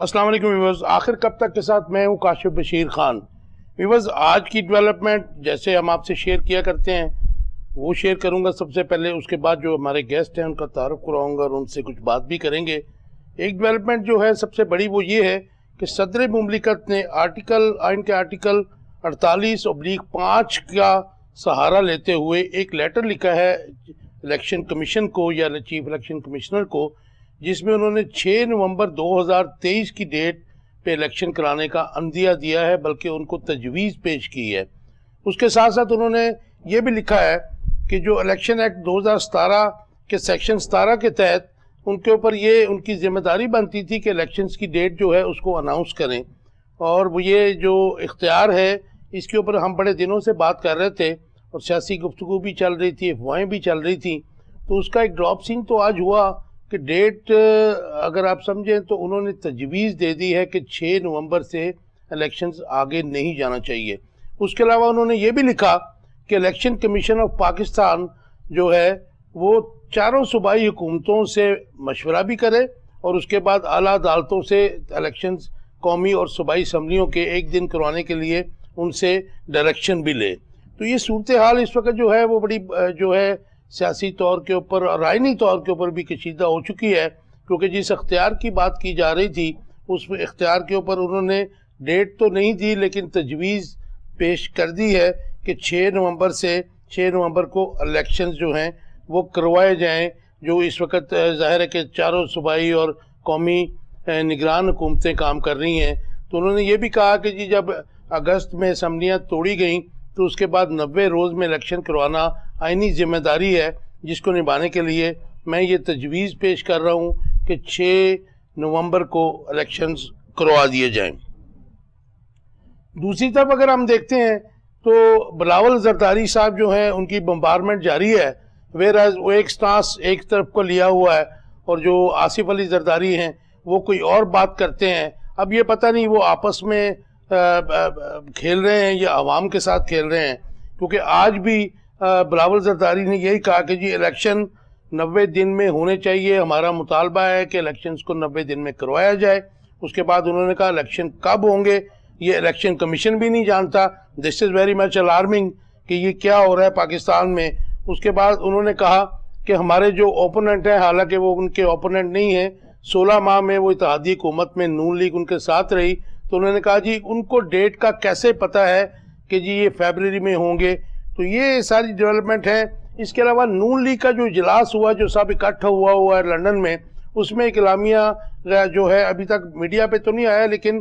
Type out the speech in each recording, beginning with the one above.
السلام علیکم ویورز، آخر کب تک کے ساتھ میں ہوں کاشف بشیر خان۔ ویورز، آج کی ڈیولپمنٹ جیسے ہم آپ سے شیئر کیا کرتے ہیں وہ شیئر کروں گا سب سے پہلے، اس کے بعد جو ہمارے گیسٹ ہیں ان کا تعارف کراؤں گا اور ان سے کچھ بات بھی کریں گے۔ ایک ڈیولپمنٹ جو ہے سب سے بڑی وہ یہ ہے کہ صدر مملکت نے آئین کے آرٹیکل 48/5 کا سہارا لیتے ہوئے ایک لیٹر لکھا ہے الیکشن کمیشن کو یا چیف الیکشن کمشنر کو، جس میں انہوں نے 6 نومبر 2023 کی ڈیٹ پہ الیکشن کرانے کا عندیہ دیا ہے، بلکہ ان کو تجویز پیش کی ہے۔ اس کے ساتھ ساتھ انہوں نے یہ بھی لکھا ہے کہ جو الیکشن ایکٹ 2017 کے سیکشن 17 کے تحت ان کے اوپر یہ ان کی ذمہ داری بنتی تھی کہ الیکشنز کی ڈیٹ جو ہے اس کو اناؤنس کریں، اور وہ یہ جو اختیار ہے اس کے اوپر ہم بڑے دنوں سے بات کر رہے تھے اور سیاسی گفتگو بھی چل رہی تھی، افواہیں بھی چل رہی تھیں، تو اس کا ایک ڈراپ سنگ تو آج ہوا کہ ڈیٹ اگر آپ سمجھیں تو انہوں نے تجویز دے دی ہے کہ 6 نومبر سے الیکشنز آگے نہیں جانا چاہیے۔ اس کے علاوہ انہوں نے یہ بھی لکھا کہ الیکشن کمیشن آف پاکستان جو ہے وہ چاروں صوبائی حکومتوں سے مشورہ بھی کرے اور اس کے بعد اعلیٰ عدالتوں سے الیکشنز قومی اور صوبائی اسمبلیوں کے ایک دن کروانے کے لیے ان سے ڈائریکشن بھی لے۔ تو یہ صورتحال اس وقت جو ہے وہ بڑی جو ہے سیاسی طور کے اوپر اور آئینی طور کے اوپر بھی کشیدہ ہو چکی ہے، کیونکہ جس اختیار کی بات کی جا رہی تھی اس اختیار کے اوپر انہوں نے ڈیٹ تو نہیں دی لیکن تجویز پیش کر دی ہے کہ 6 نومبر کو الیکشنز جو ہیں وہ کروائے جائیں، جو اس وقت ظاہر ہے کہ چاروں صوبائی اور قومی نگران حکومتیں کام کر رہی ہیں۔ تو انہوں نے یہ بھی کہا کہ جی جب اگست میں اسمبلیاں توڑی گئیں تو اس کے بعد 90 روز میں الیکشن کروانا آئینی ذمہ داری ہے، جس کو نبھانے کے لیے میں یہ تجویز پیش کر رہا ہوں کہ 6 نومبر کو الیکشنز کروا دیے جائیں۔ دوسری طرف اگر ہم دیکھتے ہیں تو بلاول زرداری صاحب جو ہیں ان کی بمبارمنٹ جاری ہے، ویراز وہ ایک سٹانس ایک طرف کو لیا ہوا ہے، اور جو آصف علی زرداری ہیں وہ کوئی اور بات کرتے ہیں۔ اب یہ پتہ نہیں وہ آپس میں کھیل رہے ہیں یا عوام کے ساتھ کھیل رہے ہیں، کیونکہ آج بھی بلاول زرداری نے یہی کہا کہ جی الیکشن 90 دن میں ہونے چاہیے، ہمارا مطالبہ ہے کہ الیکشنز کو 90 دن میں کروایا جائے۔ اس کے بعد انہوں نے کہا الیکشن کب ہوں گے یہ الیکشن کمیشن بھی نہیں جانتا۔ دس از ویری مچ الارمنگ کہ یہ کیا ہو رہا ہے پاکستان میں۔ اس کے بعد انہوں نے کہا کہ ہمارے جو اوپوننٹ ہیں، حالانکہ وہ ان کے اوپوننٹ نہیں ہیں، 16 ماہ میں وہ اتحادی حکومت میں نون لیگ ان کے ساتھ رہی، تو انہوں نے کہا جی ان کو ڈیٹ کا کیسے پتہ ہے کہ جی یہ فیبرری میں ہوں گے۔ تو یہ ساری ڈیولپمنٹ ہیں۔ اس کے علاوہ نون لیگ کا جو اجلاس ہوا جو سب اکٹھا ہوا ہے لندن میں، اس میں ایک اعلامیہ جو ہے ابھی تک میڈیا پہ تو نہیں آیا، لیکن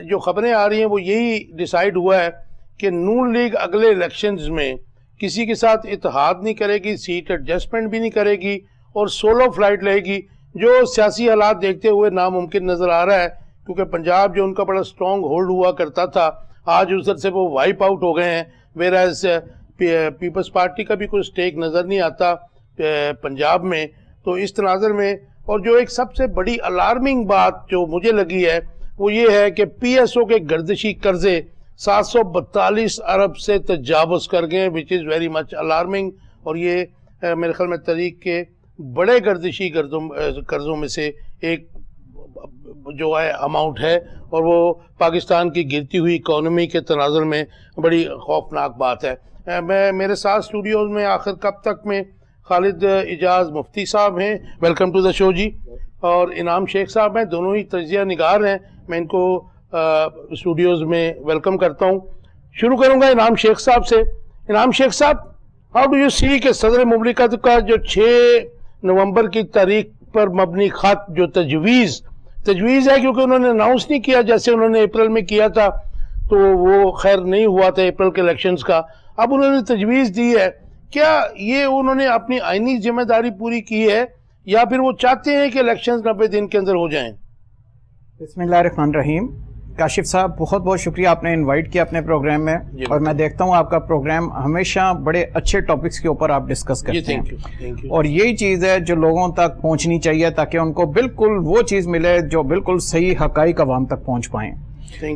جو خبریں آ رہی ہیں وہ یہی ڈیسائیڈ ہوا ہے کہ نون لیگ اگلے الیکشنز میں کسی کے ساتھ اتحاد نہیں کرے گی، سیٹ ایڈجسٹمنٹ بھی نہیں کرے گی اور سولو فلائٹ لے گی، جو سیاسی حالات دیکھتے ہوئے ناممکن نظر آ رہا ہے، کیونکہ پنجاب جو ان کا بڑا سٹرونگ ہولڈ ہوا کرتا تھا آج ادھر سے وہ وائپ آؤٹ ہو گئے ہیں، ویراز پیپلز پارٹی کا بھی کوئی سٹیک نظر نہیں آتا پنجاب میں۔ تو اس تناظر میں اور جو ایک سب سے بڑی الارمنگ بات جو مجھے لگی ہے وہ یہ ہے کہ پی ایس او کے گردشی قرضے 742 ارب سے تجاوز کر گئے، وچ از ویری مچ الارمنگ، اور یہ میرے خیال میں تاریخ کے بڑے گردشی قرضوں میں سے ایک جو ہے اماؤنٹ ہے، اور وہ پاکستان کی گرتی ہوئی اکانومی کے تناظر میں بڑی خوفناک بات ہے۔ میرے ساتھ اسٹوڈیوز میں آخر کب تک میں خالد اعجاز مفتی صاحب ہیں، ویلکم ٹو دا شو جی، اور انعام شیخ صاحب ہیں، دونوں ہی تجزیہ نگار ہیں، میں ان کو اسٹوڈیوز میں ویلکم کرتا ہوں۔ شروع کروں گا انعام شیخ صاحب سے۔ انعام شیخ صاحب، ہاؤ ڈو یو سی کہ صدر مملکت کا جو 6 نومبر کی تاریخ پر مبنی خط جو تجویز ہے، کیونکہ انہوں نے اناؤنس نہیں کیا جیسے انہوں نے اپریل میں کیا تھا، تو وہ خیر نہیں ہوا تھا اپریل کے الیکشنز کا، اب انہوں نے تجویز دی ہے، کیا یہ انہوں نے اپنی آئینی ذمہ داری پوری کی ہے یا پھر وہ چاہتے ہیں کہ الیکشنز 90 دن کے اندر ہو جائیں؟ بسم اللہ الرحمن الرحیم۔ کاشف صاحب بہت بہت شکریہ، آپ نے انوائٹ کیا اپنے پروگرام میں، اور میں دیکھتا ہوں آپ کا پروگرام ہمیشہ بڑے اچھے ٹاپکس کے اوپر آپ ڈسکس کرتے ہیں، اور یہی چیز ہے جو لوگوں تک پہنچنی چاہیے تاکہ ان کو بالکل وہ چیز ملے جو بالکل صحیح حقائق عوام تک پہنچ پائیں۔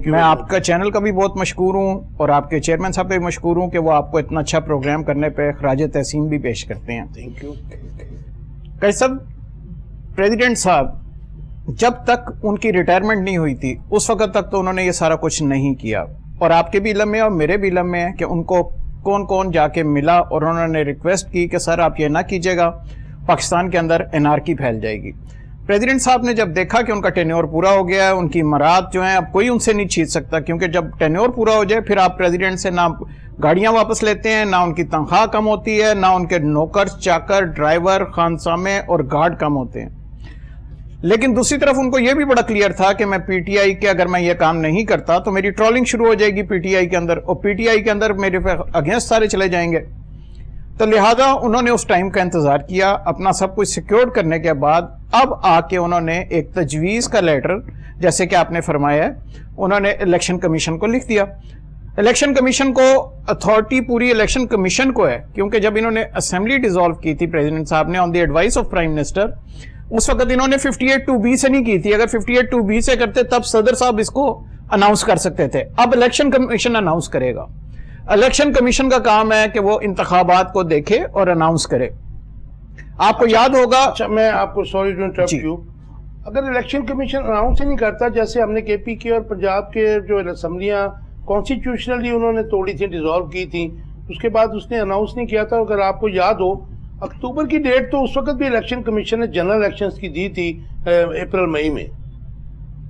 میں آپ کا چینل کا بھی بہت مشکور ہوں اور آپ کے چیئرمین صاحب پہ مشکور ہوں کہ وہ آپ کو اتنا اچھا پروگرام کرنے پہ خراج تحسین بھی پیش کرتے ہیں۔ Thank you. کاشف صاحب، پریزیڈنٹ صاحب جب تک ان کی ریٹائرمنٹ نہیں ہوئی تھی اس وقت تک تو انہوں نے یہ سارا کچھ نہیں کیا، اور آپ کے بھی علم میں اور میرے بھی علم میں ہے کہ ان کو کون کون جا کے ملا اور انہوں نے ریکویسٹ کی کہ سر آپ یہ نہ کیجیے گا، پاکستان کے اندر انارکی پھیل جائے گی۔ پریزیڈنٹ صاحب نے جب دیکھا کہ ان کا ٹینیور پورا ہو گیا ہے، ان کی مراد جو ہیں اب کوئی ان سے نہیں چھین سکتا، کیونکہ جب ٹینیور پورا ہو جائے پھر آپ پریزیڈنٹ سے نہ گاڑیاں واپس لیتے ہیں، نہ ان کی تنخواہ کم ہوتی ہے، نہ ان کے نوکر چاکر ڈرائیور خانسامے اور گارڈ کم ہوتے ہیں۔ لیکن دوسری طرف ان کو یہ بھی بڑا کلیئر تھا کہ میں پی ٹی آئی کے اگر میں یہ کام نہیں کرتا تو میری ٹرولنگ شروع ہو جائے گی پی ٹی آئی کے اندر، اور پی ٹی آئی کے اندر میرے پہ اگینسٹ سارے چلے جائیں گے۔ تو لہذا انہوں نے اس ٹائم کا انتظار کیا، اپنا سب کچھ سیکیورڈ کرنے کے بعد اب آ کے انہوں نے ایک تجویز کا لیٹر، جیسے کہ آپ نے فرمایا ہے، انہوں نے الیکشن کمیشن کو لکھ دیا۔ الیکشن کمیشن کو اتھارٹی پوری الیکشن کمیشن کو ہے، کیونکہ جب انہوں نے اسمبلی ڈیزالو کی تھی پریزیڈنٹ صاحب نے آن دی ایڈوائس آف پرائم منسٹر، اس وقت انہوں نے 58(2)(b) سے نہیں کی تھی۔ اگر 58(2)(b) سے کرتے تب صدر صاحب اس کو اناؤنس کر سکتے تھے، اب الیکشن کمیشن اناؤنس کرے گا۔ الیکشن کمیشن کا کام ہے کہ وہ انتخابات کو دیکھے اور اناؤنس کرے۔ آپ کو یاد ہوگا، اچھا میں آپ کو سوری ٹو انٹرپٹ یو، اگر الیکشن کمیشن اناؤنس ہی نہیں کرتا، جیسے ہم نے کے پی کے اور پنجاب کے جو اسمبلیاں کانسٹیٹیوشنلی انہوں نے توڑی تھی، ڈیزالو کی تھی، اس کے بعد اس نے اناؤنس نہیں کیا تھا۔ اگر آپ کو یاد ہو اکتوبر کی ڈیٹ تو اس وقت بھی الیکشن کمیشن نے جنرل الیکشنز کی دی تھی اپریل مئی میں،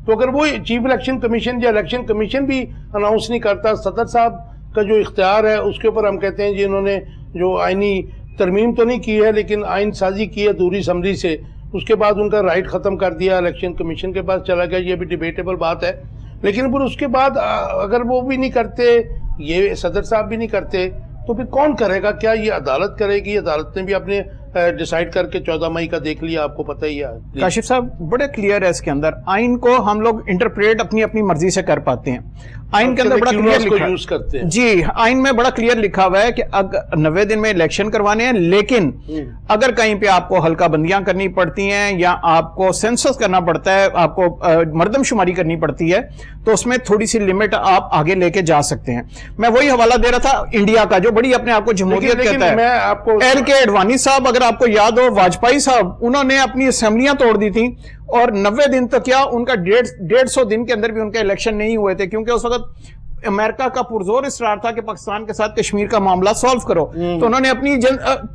تو اگر وہ چیف الیکشن کمیشن یا الیکشن کمیشن بھی اناؤنس نہیں کرتا، صدر صاحب کا جو اختیار ہے اس کے اوپر ہم کہتے ہیں جی انہوں نے جو آئینی ترمیم تو نہیں کی ہے لیکن آئین سازی کی ہے دوسری اسمبلی سے، اس کے بعد ان کا رائٹ ختم کر دیا، الیکشن کمیشن کے پاس چلا گیا، یہ بھی ڈیبیٹیبل بات ہے۔ لیکن پھر اس کے بعد اگر وہ بھی نہیں کرتے، یہ صدر صاحب بھی نہیں کرتے، تو پھر کون کرے گا؟ کیا یہ عدالت کرے گی؟ عدالت نے بھی اپنے ڈیسائیڈ کر کے 14 مئی کا دیکھ لیا، آپ کو پتہ ہی ہے۔ کاشف صاحب بڑے کلیئر ہے اس کے اندر، آئین کو ہم لوگ انٹرپریٹ اپنی اپنی مرضی سے کر پاتے ہیں۔ آئین کے اندر بڑا کلیئر لکھا ہے، جی آئین میں بڑا کلیئر لکھا ہوا ہے کہ 90 دن میں الیکشن کروانے ہیں، لیکن اگر کہیں پہ آپ کو حلقہ بندیاں کرنی پڑتی ہیں یا آپ کو سینسس کرنا پڑتا ہے، آپ کو مردم شماری کرنی پڑتی ہے، تو اس میں تھوڑی سی لمٹ آپ آگے لے کے جا سکتے ہیں۔ میں وہی حوالہ دے رہا تھا انڈیا کا جو بڑی اپنے آپ کو جمہوریت کہتا ہے، ایل کے اڈوانی صاحب، اگر آپ کو یاد ہو، واجپئی صاحب، انہوں نے اپنی اسمبلیاں توڑ دی تھیں، اور 90 دن تک کیا ان کا 150 دن کے اندر بھی ان کے الیکشن نہیں ہوئے تھے، کیونکہ اس وقت امریکہ کا پرزور اصرار تھا کہ پاکستان کے ساتھ کشمیر کا معاملہ سالو کرو، تو انہوں نے اپنی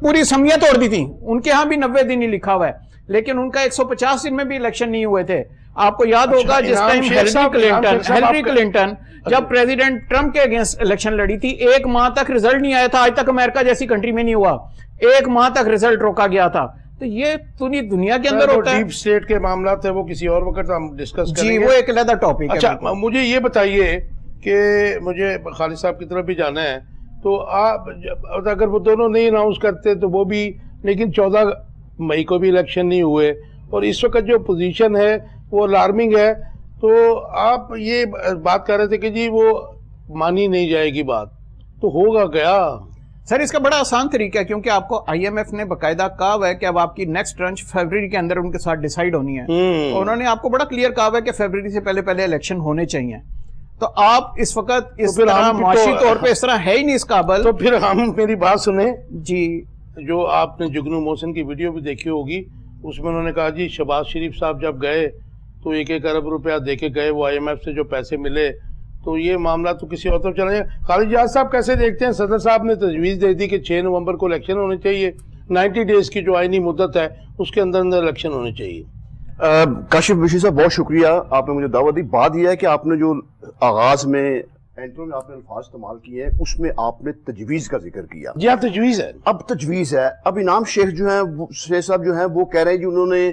پوری اسمبلیاں توڑ دی تھیں۔ ان کے ہاں بھی 90 دن ہی لکھا ہوا ہے، لیکن ان کا 150 دن میں بھی الیکشن نہیں ہوئے تھے۔ آپ کو یاد ہوگا جس ٹائم ہیلری کلنٹن جب پریزیڈنٹ ٹرمپ کے اگینسٹ الیکشن لڑی تھی، 1 ماہ تک رزلٹ نہیں آیا تھا، آج تک امریکہ جیسی کنٹری میں نہیں ہوا، 1 ماہ تک رزلٹ روکا گیا تھا۔ تو یہ پوری دنیا کے اندر ہوتا ہے۔ ڈیپ اسٹیٹ کے معاملات ہیں وہ کسی اور وقت ہم ڈسکس کریں گے، جی وہ ایک علیحدہ ٹاپک ہے۔ اچھا مجھے یہ بتائیے کہ مجھے خالد صاحب کی طرف بھی جانا ہے، تو آپ اگر وہ دونوں نہیں اناؤنس کرتے تو وہ بھی، لیکن 14 مئی کو بھی الیکشن نہیں ہوئے، اور اس وقت جو پوزیشن ہے وہ الارمنگ ہے، تو آپ یہ بات کر رہے تھے کہ جی وہ مانی نہیں جائے گی بات، تو ہوگا کیا؟ سر اس کا بڑا آسان طریقہ ہے، کیونکہ آپ کو آئی ایم ایف نے باقاعدہ کہا ہوا ہے کہ اب آپ کی نیکسٹ ٹرنچ فیبرری کے اندر ان کے ساتھ ڈیسائیڈ ہونی ہے، اور انہوں نے آپ کو بڑا کلیئر کہا ہوا ہے کہ فیبرری سے پہلے الیکشن ہونے چاہیے۔ تو آپ اس وقت اس طرح معاشی طور پہ اس طرح ہے ہی نہیں اس قابل، تو پھر ہم میری بات سنیں جی۔ جو آپ نے جگنو محسن کی ویڈیو بھی دیکھی ہوگی، اس میں انہوں نے کہا جی شہباز شریف صاحب جب گئے تو 1 ارب روپیہ دے کے گئے، وہ آئی ایم ایف سے جو پیسے ملے، تو یہ معاملہ تو کسی اور طرف چلا جائے۔ خالد جہاز صاحب کیسے دیکھتے ہیں؟ صدر صاحب نے تجویز دے دی کہ 6 نومبر کو الیکشن ہونے چاہیے، 90 ڈیز کی جو آئینی مدت ہے اس کے اندر الیکشن ہونے چاہیے۔ کاشف بشیر صاحب بہت شکریہ، آپ نے مجھے دعوت دی۔ بات یہ ہے کہ آپ نے جو آغاز میں انٹرو میں آپ نے الفاظ استعمال کیے ہیں، اس میں آپ نے تجویز کا ذکر کیا۔ جی ہاں تجویز ہے، اب تجویز ہے۔ اب انعام شیخ جو ہیں، شیخ صاحب جو ہیں، وہ کہہ رہے ہیں کہ انہوں نے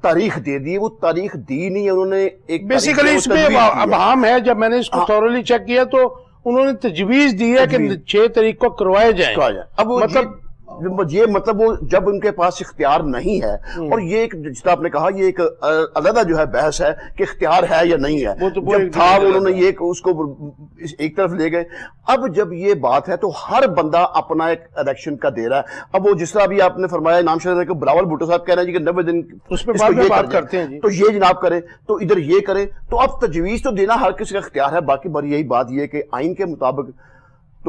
تاریخ دے دی، وہ تاریخ دی نہیں ہے، انہوں نے ایک بیسیکلی اس میں ابہام ہے۔ جب میں نے اس کو تھورلی چیک کیا تو انہوں نے تجویز دی ہے کہ 6 تاریخ کو کروائے جائیں۔ اب یہ مطلب وہ جب ان کے پاس اختیار نہیں ہے، اور یہ ایک جس طرح آپ نے کہا یہ ایک علیحدہ جو ہے بحث ہے کہ اختیار ہے یا نہیں ہے، جب تھا انہوں نے یہ اس کو ایک طرف لے گئے۔ اب جب یہ بات ہے تو ہر بندہ اپنا ایک الیکشن کا دے رہا ہے۔ اب وہ جس طرح ابھی آپ نے فرمایا نام شہر کہ بلاول بھٹو صاحب کہہ رہے ہیں کہ 90 دن اس پہ بات کرتے ہیں تو یہ جناب کریں، تو ادھر یہ کریں، تو اب تجویز تو دینا ہر کسی کا اختیار ہے۔ باقی بڑی یہی بات یہ کہ آئین کے مطابق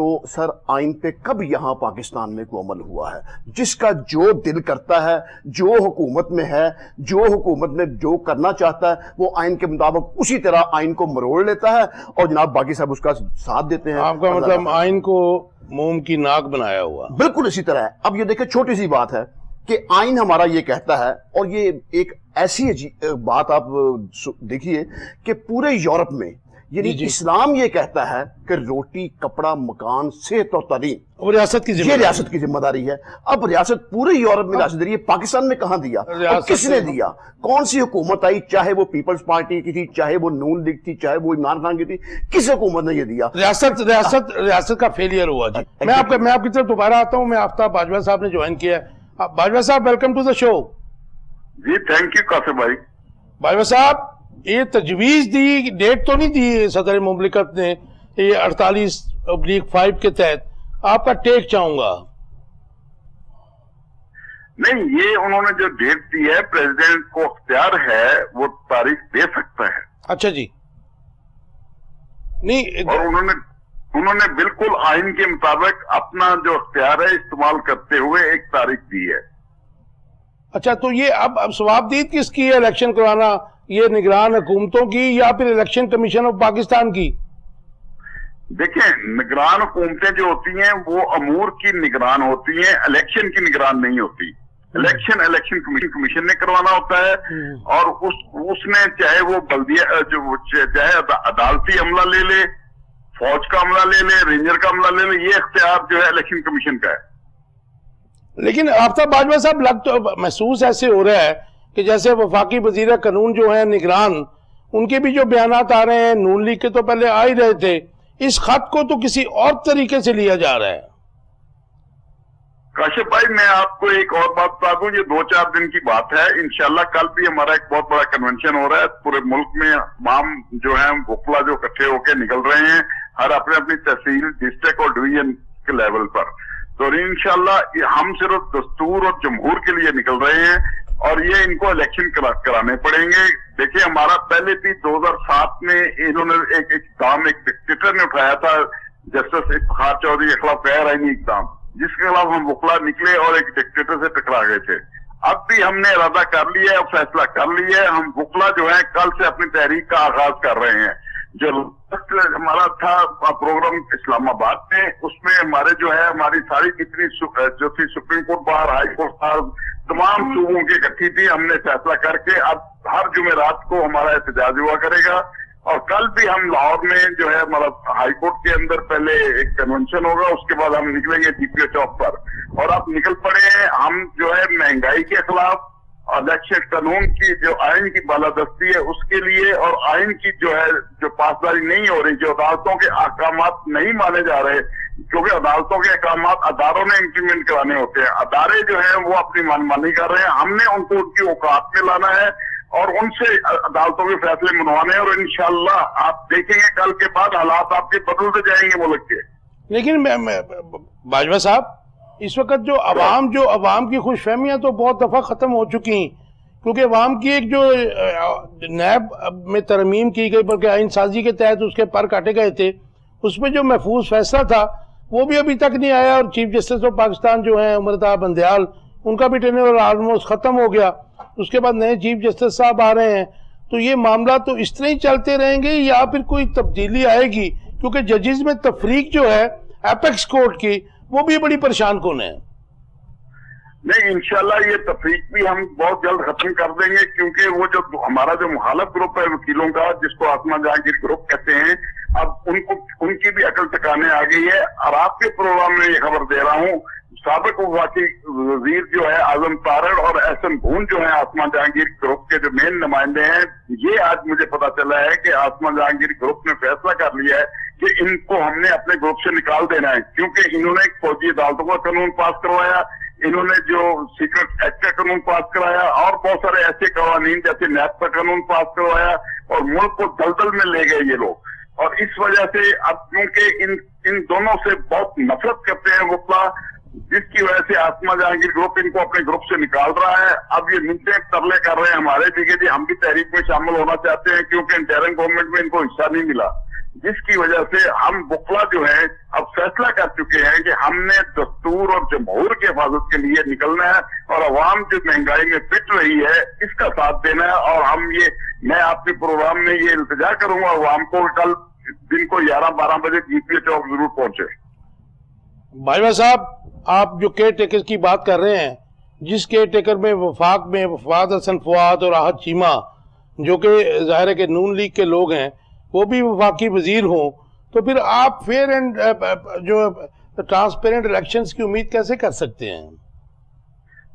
تو سر آئین پہ کب یہاں پاکستان میں کوئی عمل ہوا ہے؟ جس کا جو دل کرتا ہے، جو حکومت میں ہے، جو حکومت میں جو کرنا چاہتا ہے، وہ آئین کے مطابق اسی طرح آئین کو مروڑ لیتا ہے اور جناب باقی صاحب اس کا ساتھ دیتے ہیں. آپ کا مطلب آئین کو موم کی ناک بنایا ہوا؟ بالکل اسی طرح ہے. اب یہ دیکھیں چھوٹی سی بات ہے کہ آئین ہمارا یہ کہتا ہے، اور یہ ایک ایسی بات آپ دیکھیے کہ پورے یورپ میں یعنی اسلام یہ کہتا ہے کہ روٹی، کپڑا، مکان، صحت اور تعلیم وہ ریاست کی یہ ریاست کی ذمہ داری ہے. اب ریاست پورے یورپ میں ریاست داری ہے، پاکستان میں کہاں دیا اور کس نے دیا؟ کون سی حکومت آئی، چاہے وہ پیپلز پارٹی کی تھی، چاہے وہ نون لیگ تھی، چاہے وہ عمران خان کی تھی، کس حکومت نے یہ دیا؟ ریاست کا فیلئر ہوا. جی میں آپ کی طرف دوبارہ آتا ہوں. میں آفتاب باجوہ صاحب نے جوائن کیا ہے. باجوہ صاحب ویلکم ٹو دا شو. جی تھینک یو قاسم بھائی. باجوہ صاحب یہ تجویز دی، ڈیٹ تو نہیں دی صدر مملکت نے، یہ 48/5 کے تحت، آپ کا ٹیک چاہوں گا. نہیں، یہ انہوں نے جو ڈیٹ دی ہے، پریزیڈنٹ کو اختیار ہے وہ تاریخ دے سکتا ہے. اچھا جی. نہیں، اور انہوں نے بالکل آئین کے مطابق اپنا جو اختیار ہے استعمال کرتے ہوئے ایک تاریخ دی ہے. اچھا، تو یہ اب ثوابدید کس کی ہے الیکشن کرانا؟ یہ نگران حکومتوں کی یا پھر الیکشن کمیشن آف پاکستان کی؟ دیکھیں، نگران حکومتیں جو ہوتی ہیں وہ امور کی نگران ہوتی ہیں، الیکشن کی نگران نہیں ہوتی. الیکشن کمیشن نے کروانا ہوتا ہے، اور اس نے چاہے وہ بلدیہ چاہے عدالتی عملہ لے لے، فوج کا عملہ لے لے، رینجر کا عملہ لے لے، یہ اختیار جو ہے الیکشن کمیشن کا ہے. لیکن آفتاب باجوہ صاحب محسوس ایسے ہو رہا ہے کہ جیسے وفاقی وزیر قانون جو ہیں نگران، ان کے بھی جو بیانات آ رہے ہیں، نون لیگ کے تو پہلے آ ہی رہے تھے، اس خط کو تو کسی اور طریقے سے لیا جا رہا ہے. کاشف بھائی، میں آپ کو ایک اور بات بتا دوں، یہ 2-4 دن کی بات ہے. انشاءاللہ کل بھی ہمارا ایک بہت بڑا کنونشن ہو رہا ہے. پورے ملک میں تمام جو ہیں وکلا جو اکٹھے ہو کے نکل رہے ہیں، ہر اپنی تحصیل، ڈسٹرکٹ اور ڈویژن کے لیول پر. تو انشاءاللہ ہم صرف دستور اور جمہور کے لیے نکل رہے ہیں، اور یہ ان کو الیکشن کرانے پڑیں گے. دیکھیں، ہمارا پہلے بھی 2007 میں انہوں نے ایک اقدام ایک ڈکٹیٹر نے اٹھایا تھا، جسٹس افتخار چودھری کے خلاف غیر آئینی اقدام، جس کے خلاف ہم وکلا نکلے اور ایک ڈکٹیٹر سے ٹکرا گئے تھے. اب بھی ہم نے ارادہ کر لیا ہے، فیصلہ کر لیا ہے، ہم وکلا جو ہے کل سے اپنی تحریک کا آغاز کر رہے ہیں. جو ہمارا تھا پروگرام اسلام آباد میں، اس میں ہمارے جو ہے ہماری ساری کتنی جو تھی supreme court bar, high court bar, تمام صوبوں کی اکٹھی تھی. ہم نے فیصلہ کر کے اب ہر جمعرات کو ہمارا احتجاج ہوا کرے گا، اور کل بھی ہم لاہور میں جو ہے ہمارا ہائی کورٹ کے اندر پہلے ایک کنونشن ہوگا، اس کے بعد ہم نکلیں گے ڈی پی او چوک پر. اور اب نکل پڑے ہیں ہم جو ہے مہنگائی کے خلاف، الیکشن قانون کی جو آئین کی بالادستی ہے اس کے لیے، اور آئین کی جو ہے جو پاسداری نہیں ہو رہی، جو عدالتوں کے احکامات نہیں مانے جا رہے، کیونکہ عدالتوں کے احکامات اداروں نے امپلیمنٹ کرانے ہوتے ہیں. ادارے جو ہیں وہ اپنی منمانی کر رہے ہیں. ہم نے ان کو ان کی اوقات میں لانا ہے اور ان سے عدالتوں کے فیصلے منوانے ہیں، اور انشاءاللہ آپ دیکھیں گے کل کے بعد حالات آپ کے بدلتے جائیں گے ملک کے. لیکن باجوہ صاحب، اس وقت جو عوام کی خوش فہمیاں تو بہت دفعہ ختم ہو چکی ہیں، کیونکہ عوام کی ایک جو نیب میں ترمیم کی گئی بلکہ آئین سازی کے تحت اس کے پر کاٹے گئے تھے، اس میں جو محفوظ فیصلہ تھا وہ بھی ابھی تک نہیں آیا. اور چیف جسٹس آف پاکستان جو ہیں عمر بندیال، ان کا بھی ٹینیور آلموسٹ ختم ہو گیا. اس کے بعد نئے چیف جسٹس صاحب آ رہے ہیں. تو یہ معاملہ تو اس طرح ہی چلتے رہیں گے یا پھر کوئی تبدیلی آئے گی؟ کیونکہ ججز میں تفریق جو ہے ایپیکس کورٹ کی، وہ بھی بڑی پریشان کن ہے. نہیں، انشاءاللہ یہ تفریق بھی ہم بہت جلد ختم کر دیں گے، کیونکہ وہ جو ہمارا جو مخالف گروپ ہے وکیلوں کا، جس کو آسما جہانگیر گروپ کہتے ہیں، اب ان کی بھی عقل ٹکانے آ گئی ہے. اور آپ کے پروگرام میں یہ خبر دے رہا ہوں، سابق وفاقی وزیر جو ہے اعظم تارڑ اور احسن بھون جو ہیں آسما جہانگیر گروپ کے جو مین نمائندے ہیں، یہ آج مجھے پتا چلا ہے کہ آسما جہانگیر گروپ نے فیصلہ کر لیا ہے کہ ان کو ہم نے اپنے گروپ سے نکال دینا ہے، کیونکہ انہوں نے ایک فوجی عدالتوں کا قانون پاس کروایا، انہوں نے جو سیکرٹ ایکٹ کا قانون پاس کرایا، اور بہت سارے ایسے قوانین جیسے نیب کا قانون پاس کروایا، اور ملک کو دلدل میں لے گئے یہ لوگ. اور اس وجہ سے اب کیونکہ ان دونوں سے بہت نفرت کرتے ہیں وکلا، جس کی وجہ سے آسما جہانگیر گروپ ان کو اپنے گروپ سے نکال رہا ہے. اب یہ منٹیں ترلے کر رہے ہیں ہمارے بھی کہ جی ہم بھی تحریک میں شامل ہونا چاہتے ہیں، کیونکہ انٹرم گورنمنٹ میں ان کو حصہ نہیں ملا. جس کی وجہ سے ہم وکلا جو ہے اب فیصلہ کر چکے ہیں کہ ہم نے دستور اور جمہور کی حفاظت کے لیے نکلنا ہے اور عوام جو مہنگائی میں پٹ رہی ہے اس کا ساتھ دینا ہے. اور ہم میں آپ کے پروگرام میں یہ التجا کروں گا عوام کو کل دن کو 11-12 بجے GPA چوک ضرور پہنچے. بھائی صاحب آپ جو کیئر ٹیکر کی بات کر رہے ہیں, جس کیئر ٹیکر میں وفاق میں وفاد حسن فواد اور راحت چیمہ جو کہ ظاہر ہے کہ نون لیگ کے لوگ ہیں وہ بھی وفاقی وزیر ہوں, تو پھر آپ فیئر اینڈ جو ٹرانسپیرنٹ الیکشنز کی امید کیسے کر سکتے ہیں؟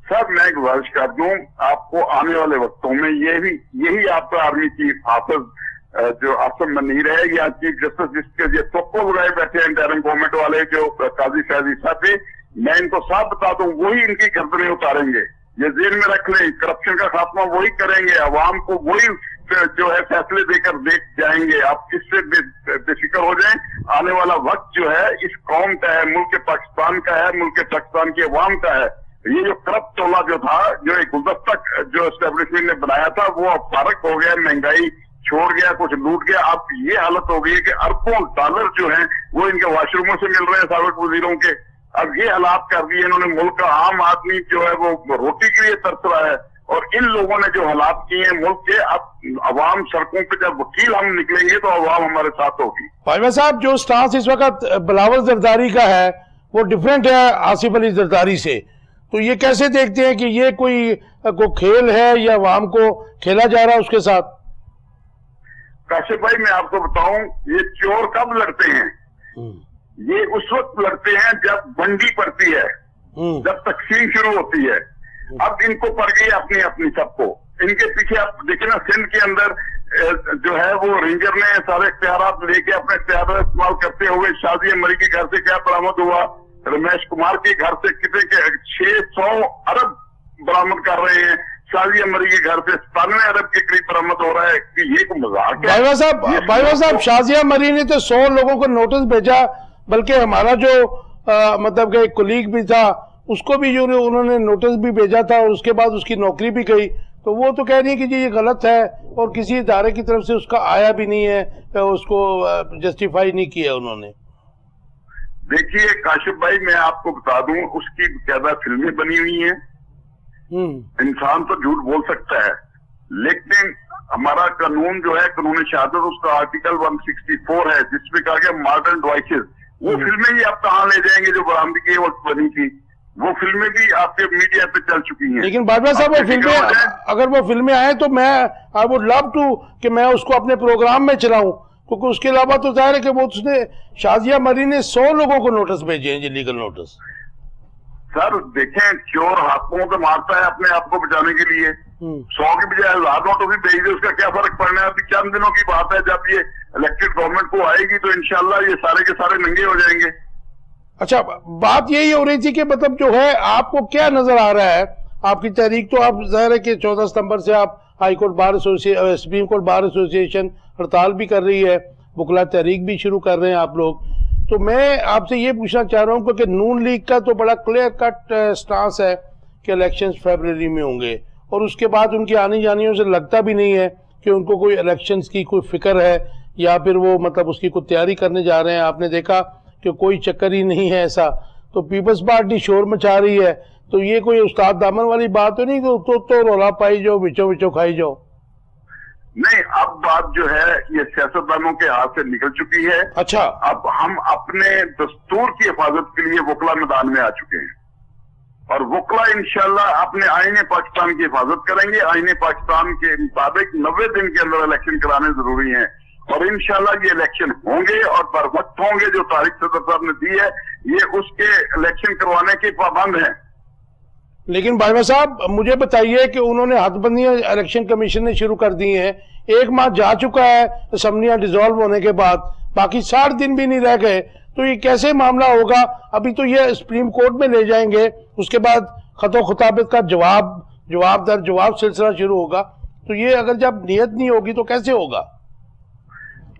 سر میں گزارش کر دوں آپ کو آنے والے وقتوں میں یہی آپ کا آرمی چیف حافظ جو آصم منیر ہے یا چیف جسٹس جس کے یہ توقع لگائے بیٹھے ہیں انٹرم گورنمنٹ والے جو قاضی فیض عیسیٰ پہ, میں ان کو صاف بتا دوں وہی ان کی گردنیں اتاریں گے. یہ ذہن میں رکھ لیں, کرپشن کا خاتمہ وہی کریں گے, عوام کو وہی جو ہے فیصلے دے کر دیکھ جائیں گے. آپ اس سے بے فکر ہو جائیں. آنے والا وقت جو ہے اس قوم کا ہے, ملک پاکستان کا ہے, ملک پاکستان کی عوام کا ہے. یہ جو کرپٹ ٹولہ جو تھا جو ایک گلدستہ جو اسٹیبلشمنٹ نے بنایا تھا وہ اب فارغ ہو گیا, مہنگائی چھوڑ گیا, کچھ لوٹ گیا. اب یہ حالت ہو گئی ہے کہ اربوں ڈالر جو ہیں وہ ان کے واش روموں سے مل رہے ہیں سابق وزیروں کے. اب یہ حالات کر دیے انہوں نے, ملک کا عام آدمی جو ہے وہ روٹی کے لیے ترس رہا ہے. اور ان لوگوں نے جو حالات کیے ہیں ملک کے, اب عوام سڑکوں پہ جب وکیل ہم نکلیں گے تو عوام ہمارے ساتھ ہوگی. پائیوا صاحب جو سٹانس اس وقت بلاول زرداری کا ہے وہ ڈیفرنٹ ہے آصف علی زرداری سے, تو یہ کیسے دیکھتے ہیں کہ یہ کوئی کھیل ہے یا عوام کو کھیلا جا رہا ہے اس کے ساتھ؟ کاشف بھائی میں آپ کو بتاؤں یہ چور کب لڑتے ہیں؟ یہ اس وقت لڑتے ہیں جب بنڈی پڑتی ہے, جب تقسیم شروع ہوتی ہے. اب ان کو پڑ گئی اپنی سب کو. ان کے پیچھے آپ دیکھیں نا سندھ کے اندر جو ہے وہ رینجر نے سارے اختیارات لے کے اپنے اختیارات استعمال کرتے ہوئے شازیہ مری کے گھر سے کیا برآمد ہوا, رمیش کمار کے گھر سے کتنے 600 ارب برآمد کر رہے ہیں, شازیہ مری کے گھر سے 97 ارب کے قریب برآمد ہو رہا ہے. کہ یہ کوئی مذاق ہے؟ بھائیوا صاحب شازیہ مری نے تو 100 لوگوں کو نوٹس بھیجا, بلکہ ہمارا جو مطلب کہ کولیگ بھی تھا اس کو بھی جو انہوں نے نوٹس بھی بھیجا تھا اور اس کے بعد اس کی نوکری بھی گئی. تو وہ تو کہہ رہی ہے کہ جی یہ غلط ہے اور کسی ادارے کی طرف سے اس کا آیا بھی نہیں ہے, اس کو جسٹیفائی نہیں کیا انہوں نے. دیکھیے کاشف بھائی میں آپ کو بتا دوں اس کی زیادہ فلمیں بنی ہوئی ہیں. انسان تو جھوٹ بول سکتا ہے لیکن ہمارا قانون جو ہے قانون شہادت اس کا آرٹیکل 164 ہے جس میں کہا گیا ماڈرن ڈوائسز. وہ فلمیں ہی آپ کہاں لے جائیں گے جو برآمدی کی وقت بنی تھی, وہ فلمیں بھی آپ کے میڈیا پہ چل چکی ہیں. لیکن بھائیوا صاحب وہ فلمیں اگر وہ فلمیں آئیں تو میں آئی وڈ لو ٹو کہ میں اس کو اپنے پروگرام میں چلاؤں, کیونکہ اس کے علاوہ تو ظاہر ہے کہ وہ اس نے شازیہ مری نے 100 لوگوں کو نوٹس بھیجے ہیں, لیگل نوٹس. سر دیکھیں چور ہاتھوں سے مارتا ہے اپنے آپ کو بچانے کے لیے, 100 کی بجائے 1000 نوٹوں بھی بھیج دے, اس کا کیا فرق پڑنا ہے؟ ابھی چند دنوں کی بات ہے, جب یہ الیکٹڈ گورنمنٹ کو آئے گی تو انشاءاللہ یہ سارے کے سارے ننگے ہو جائیں گے. اچھا بات یہی ہو رہی تھی کہ مطلب جو ہے آپ کو کیا نظر آ رہا ہے آپ کی تحریک, تو آپ ظاہر ہے کہ 14 ستمبر سے آپ high court bar association supreme court bar association ہڑتال بھی کر رہی ہے, وکلا تحریک بھی شروع کر رہے ہیں آپ لوگ. تو میں آپ سے یہ پوچھنا چاہ رہا ہوں کہ نون لیگ کا تو بڑا کلیئر کٹ سٹانس ہے کہ الیکشنز فیبرری میں ہوں گے, اور اس کے بعد ان کی آنی جانیوں سے لگتا بھی نہیں ہے کہ ان کو کوئی الیکشنز کی کوئی فکر ہے یا پھر وہ مطلب اس کی کوئی تیاری کرنے جا رہے ہیں. آپ نے دیکھا کہ کوئی چکر ہی نہیں ہے ایسا. تو پیپلز پارٹی شور مچا رہی ہے, تو یہ کوئی استاد دامن والی بات تو نہیں تو رولا پائی جاؤ وچوں کھائی جاؤ؟ نہیں, اب بات جو ہے یہ سیاستدانوں کے ہاتھ سے نکل چکی ہے. اچھا اب ہم اپنے دستور کی حفاظت کے لیے وکلا میدان میں آ چکے ہیں اور وکلا انشاءاللہ اپنے آئین پاکستان کی حفاظت کریں گے. آئین پاکستان کے مطابق 90 دن کے اندر الیکشن کرانے ضروری ہیں اور انشاءاللہ یہ الیکشن ہوں گے اور بر وقت ہوں گے. جو تاریخ صدر صاحب نے دی ہے یہ اس کے الیکشن کروانے کے پابند ہیں. لیکن بھائیوا صاحب مجھے بتائیے کہ انہوں نے حد بندیاں الیکشن کمیشن نے شروع کر دی ہیں, 1 ماہ جا چکا ہے اسمبلیاں ڈیزالو ہونے کے بعد, باقی 60 دن بھی نہیں رہ گئے, تو یہ کیسے معاملہ ہوگا؟ ابھی تو یہ سپریم کورٹ میں لے جائیں گے, اس کے بعد خط و خطابت کا جواب در جواب سلسلہ شروع ہوگا, تو یہ اگر جب نیت نہیں ہوگی تو کیسے ہوگا؟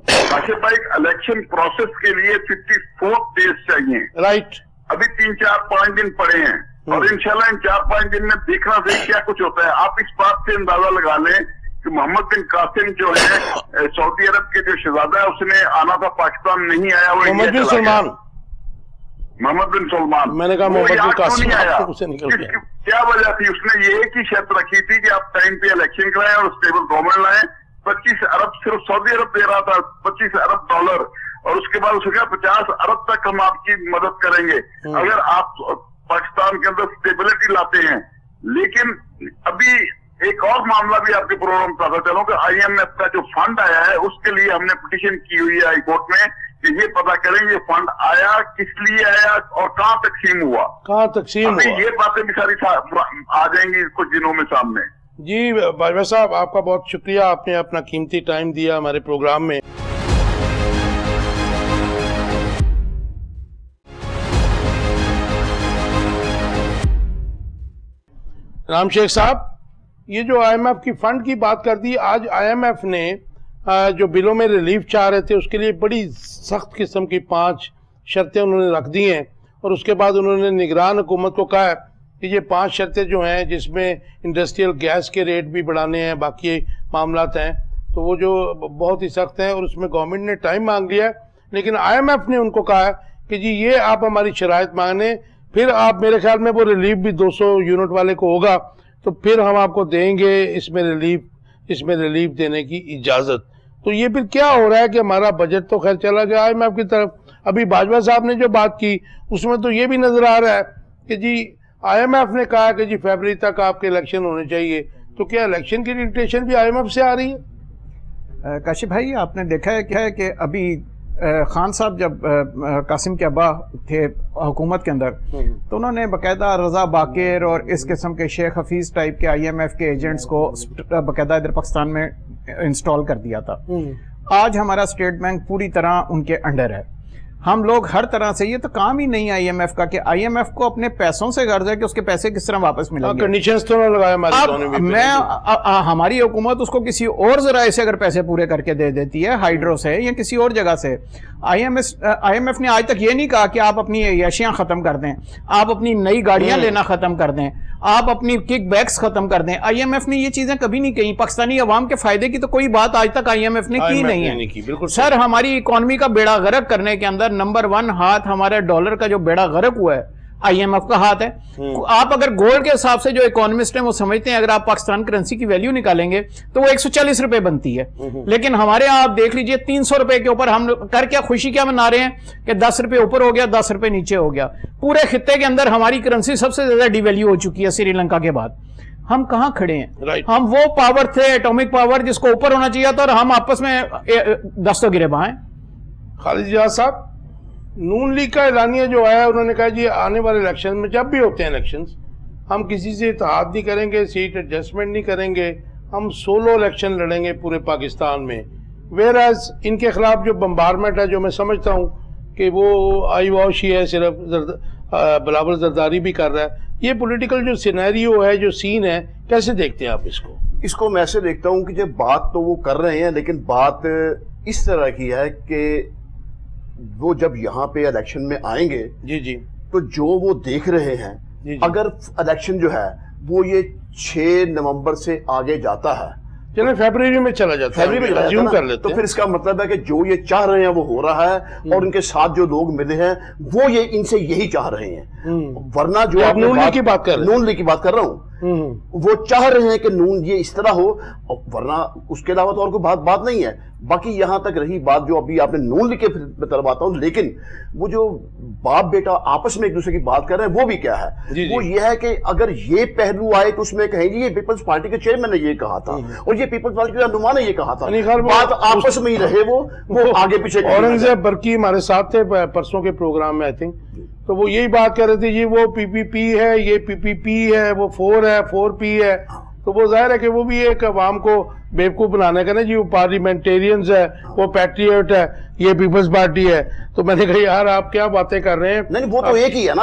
کاشف بھائی الیکشن پروسیس کے لیے 54 ڈیز چاہیے. رائٹ. ابھی 3-4-5 دن پڑے ہیں اور انشاءاللہ ان 4-5 دن میں دیکھنا صحیح کیا کچھ ہوتا ہے. آپ اس بات سے اندازہ لگا لیں کہ محمد بن قاسم جو ہے سعودی عرب کے جو شہزادہ ہے اس نے آنا تھا پاکستان, نہیں آیا, وہ محمد بن سلمان, محمد بن سلمان, میں نے کہا محمد بن قاسم اسے نکل گیا. کیا وجہ تھی؟ اس نے یہ ایک ہی شرط رکھی تھی کہ آپ ٹائم پہ الیکشن کرائیں اور اسٹیبل گورنمنٹ لائیں. 25 ارب صرف سعودی عرب دے رہا تھا, 25 ارب ڈالر, اور اس کے بعد اس نے کہا 50 ارب تک ہم آپ کی مدد کریں گے اگر آپ پاکستان کے اندر اسٹیبلٹی لاتے ہیں. لیکن ابھی ایک اور معاملہ بھی آپ کے پروگرام بتاتا چلوں کہ آئی ایم ایف کا جو فنڈ آیا ہے اس کے لیے ہم نے پٹیشن کی ہوئی ہے ہائی کورٹ میں کہ یہ پتا کریں یہ فنڈ آیا کس لیے آیا اور کہاں تقسیم ہوا, کہاں تقسیم ہوا. یہ باتیں بھی ساری آ جائیں گی کچھ دنوں میں سامنے. جی باجوہ صاحب, آپ کا بہت شکریہ, آپ نے اپنا قیمتی ٹائم دیا ہمارے پروگرام میں. رام شیخ صاحب, یہ جو آئی ایم ایف کی فنڈ کی بات کر دی, آج آئی ایم ایف نے جو بلوں میں ریلیف چاہ رہے تھے اس کے لیے بڑی سخت قسم کی 5 شرطیں انہوں نے رکھ دی ہیں, اور اس کے بعد انہوں نے نگران حکومت کو کہا ہے کہ یہ 5 شرطیں جو ہیں جس میں انڈسٹریل گیس کے ریٹ بھی بڑھانے ہیں, باقی معاملات ہیں, تو وہ جو بہت ہی سخت ہیں اور اس میں گورنمنٹ نے ٹائم مانگ لیا ہے. لیکن آئی ایم ایف نے ان کو کہا ہے کہ جی یہ آپ ہماری شرائط مانگیں, پھر آپ میرے خیال میں وہ ریلیف بھی 200 یونٹ والے کو ہوگا تو پھر ہم آپ کو دیں گے اس میں ریلیف دینے کی اجازت. تو یہ پھر کیا ہو رہا ہے کہ ہمارا بجٹ تو خیر چلا گیا آئی ایم ایف کی طرف. ابھی باجوہ صاحب نے جو بات کی اس میں تو یہ بھی نظر آ رہا ہے کہ جی آئی ایم ایف نے کہا کہ جی فیبرری تک آپ کے الیکشن ہونے چاہیے, تو کیا الیکشن کی ڈکٹیشن بھی آئی ایم ایف سے آ رہی ہے؟ کاشف بھائی, آپ نے دیکھا ہے کیا ہے کہ ابھی خان صاحب جب قاسم کے ابا تھے حکومت کے اندر تو انہوں نے باقاعدہ رضا باقر اور اس قسم کے شیخ حفیظ ٹائپ کے آئی ایم ایف کے ایجنٹس کو باقاعدہ ادھر پاکستان میں انسٹال کر دیا تھا. آج ہمارا اسٹیٹ بینک پوری طرح ان کے انڈر ہے. ہم لوگ ہر طرح سے, یہ تو کام ہی نہیں آئی ایم ایف کا کہ آئی ایم ایف کو اپنے پیسوں سے غرض ہے کہ اس کے پیسے کس طرح واپس ملیں گے. کنڈیشنز تو نہ لگایا ہماری حکومت اس کو کسی اور ذرائع سے اگر پیسے پورے کر کے دے دیتی ہے, ہائیڈرو سے یا کسی اور جگہ سے. آئی ایم ایف نے آج تک یہ نہیں کہا کہ آپ اپنی عیاشیاں ختم کر دیں, آپ اپنی نئی گاڑیاں لینا ختم کر دیں, آپ اپنی کک بیکس ختم کر دیں. آئی ایم ایف نے یہ چیزیں کبھی نہیں کہیں. پاکستانی عوام کے فائدے کی تو کوئی بات آج تک آئی ایم ایف نے کی نہیں ہے. سر, ہماری اکانومی کا بیڑا غرق کرنے کے اندر نمبر 1 ہاتھ ہمارے ڈالر کا جو بیڑا غرق ہوا ہے آئی ایم ایف کا ہاتھ ہے. آپ اگر گولڈ کے حساب سے جو اکانومسٹ ہیں وہ سمجھتے ہیں اگر آپ پاکستان کرنسی کی ویلیو نکالیں گے تو وہ 140 روپے بنتی ہے, لیکن ہمارے ہاں آپ دیکھ لیجئے 300 روپے کے اوپر ہم کر کیا خوشی کیا منا رہے ہیں کہ 10 روپے اوپر ہو گیا 10 روپے نیچے ہو گیا. پورے خطے کے اندر ہماری کرنسی سب سے زیادہ ڈی ویلیو ہو چکی ہے سری لنکا کے بعد. ہم کہاں کھڑے ہیں؟ ہم وہ پاور تھے ایٹامک پاور جس کو اوپر ہونا چاہیے تھا, اور ہم آپس میں دستوں گرباں ہیں. خالد جہاز صاحب, نون لیگ کا اعلانیہ جو آیا انہوں نے کہا جی آنے والے الیکشن میں جب بھی ہوتے ہیں الیکشنز ہم کسی سے اتحاد نہیں کریں گے, سیٹ ایڈجسٹمنٹ نہیں کریں گے, ہم سولو الیکشن لڑیں گے پورے پاکستان میں. ویئر ایز ان کے خلاف جو بمبارمنٹ ہے جو میں سمجھتا ہوں کہ وہ آئی واش ہی ہے, صرف بلاول زرداری بھی کر رہا ہے. یہ پولیٹیکل جو سینیریو ہے, جو سین ہے, کیسے دیکھتے ہیں آپ اس کو؟ اس کو میں ایسے دیکھتا ہوں کہ جب بات تو وہ کر رہے ہیں لیکن بات اس طرح کی ہے کہ وہ جب یہاں پہ الیکشن میں آئیں گے جی تو جو وہ دیکھ رہے ہیں اگر الیکشن جو ہے وہ یہ 6 نومبر سے آگے جاتا ہے, چلیں فیبرری میں چلا جاتا ہے, فیبرری میں ریزیوم کر لیتے تو پھر اس کا مطلب ہے کہ جو یہ چاہ رہے ہیں وہ ہو رہا ہے, اور ان کے ساتھ جو لوگ ملے ہیں وہ یہ ان سے یہی چاہ رہے ہیں. ورنہ جو آپ نون لیگ کی بات کر رہے ہیں, نون لیگ کی بات کر رہا ہوں, وہ چاہ رہے ہیں کہ نون یہ اس طرح ہو, ورنہ اس کے علاوہ تو اور کوئی بات نہیں ہے. باقی یہاں تک رہی بات جو ابھی آپ نے نون لیگ کے طرف آتا ہوں, لیکن وہ جو باپ بیٹا آپس میں ایک دوسرے کی بات کر رہے ہیں وہ بھی کیا ہے, وہ یہ ہے کہ اگر یہ پہلو آئے تو اس میں کہیں گے یہ پیپلز پارٹی کے چیئرمین نے یہ کہا تھا اور یہ پیپلز پارٹی کے رہنما نے یہ کہا تھا, بات آپس میں ہی رہے وہ آگے پیچھے. اورنگزیب برقی ہمارے ساتھ تھے پرسوں کے پروگرام میں آئی تھنک, تو وہ یہی بات کر رہے تھے جی وہ پی پی پی ہے, یہ پی پی پی ہے, وہ 4 ہے, 4P ہے. تو وہ ظاہر ہے کہ وہ بھی ایک عوام کو بیوقوف بنانے کا نا جی وہ پارلیمنٹیرینز ہے, وہ پیٹریٹ ہے, یہ پیپلز پارٹی ہے. تو میں نے کہا یار آپ کیا باتیں کر رہے ہیں, نہیں وہ تو ایک ہی ہے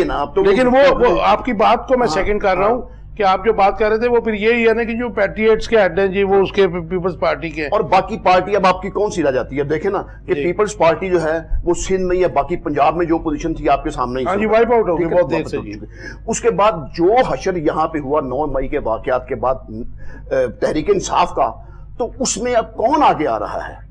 نا, لیکن وہ آپ کی بات کو میں سیکنڈ کر رہا ہوں کہ آپ جو بات کر رہے تھے وہ پھر یہی ہے نا کہ جو پیٹریٹس کے ہیڈ ہیں جی وہ اس کے پیپلز پارٹی کے ہیں، اور باقی پارٹی اب آپ کی کون سی رہ جاتی ہے؟ دیکھیں نا کہ پیپلز پارٹی جو ہے وہ سندھ میں یا باقی پنجاب میں جو پوزیشن تھی آپ کے سامنے ہاں جی وائپ آؤٹ ہو گئی بہت دیر سے جی۔ اس کے بعد جو حشر یہاں پہ ہوا 9 مئی کے واقعات کے بعد تحریک انصاف کا، تو اس میں اب کون آگے آ رہا ہے؟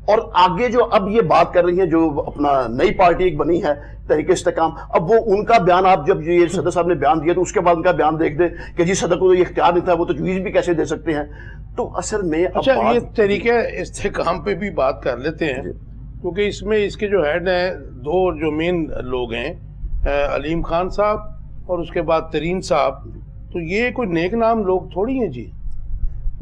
اور آگے جو اب یہ بات کر رہی ہیں جو اپنا نئی پارٹی ایک بنی ہے تحریک استحکام، اب وہ ان کا بیان آپ جب یہ صدر صاحب نے بیان دیا تو اس کے بعد ان کا بیان دیکھ دیں کہ جی صدر کو تو یہ اختیار نہیں تھا، وہ تجویز بھی کیسے دے سکتے ہیں؟ تو اصل میں اچھا یہ تحریک استحکام پہ بھی بات کر لیتے ہیں کیونکہ اس میں اس کے جو ہیڈ ہیں 2 جو مین لوگ ہیں علیم خان صاحب اور اس کے بعد ترین صاحب، تو یہ کوئی نیک نام لوگ تھوڑی ہیں جی۔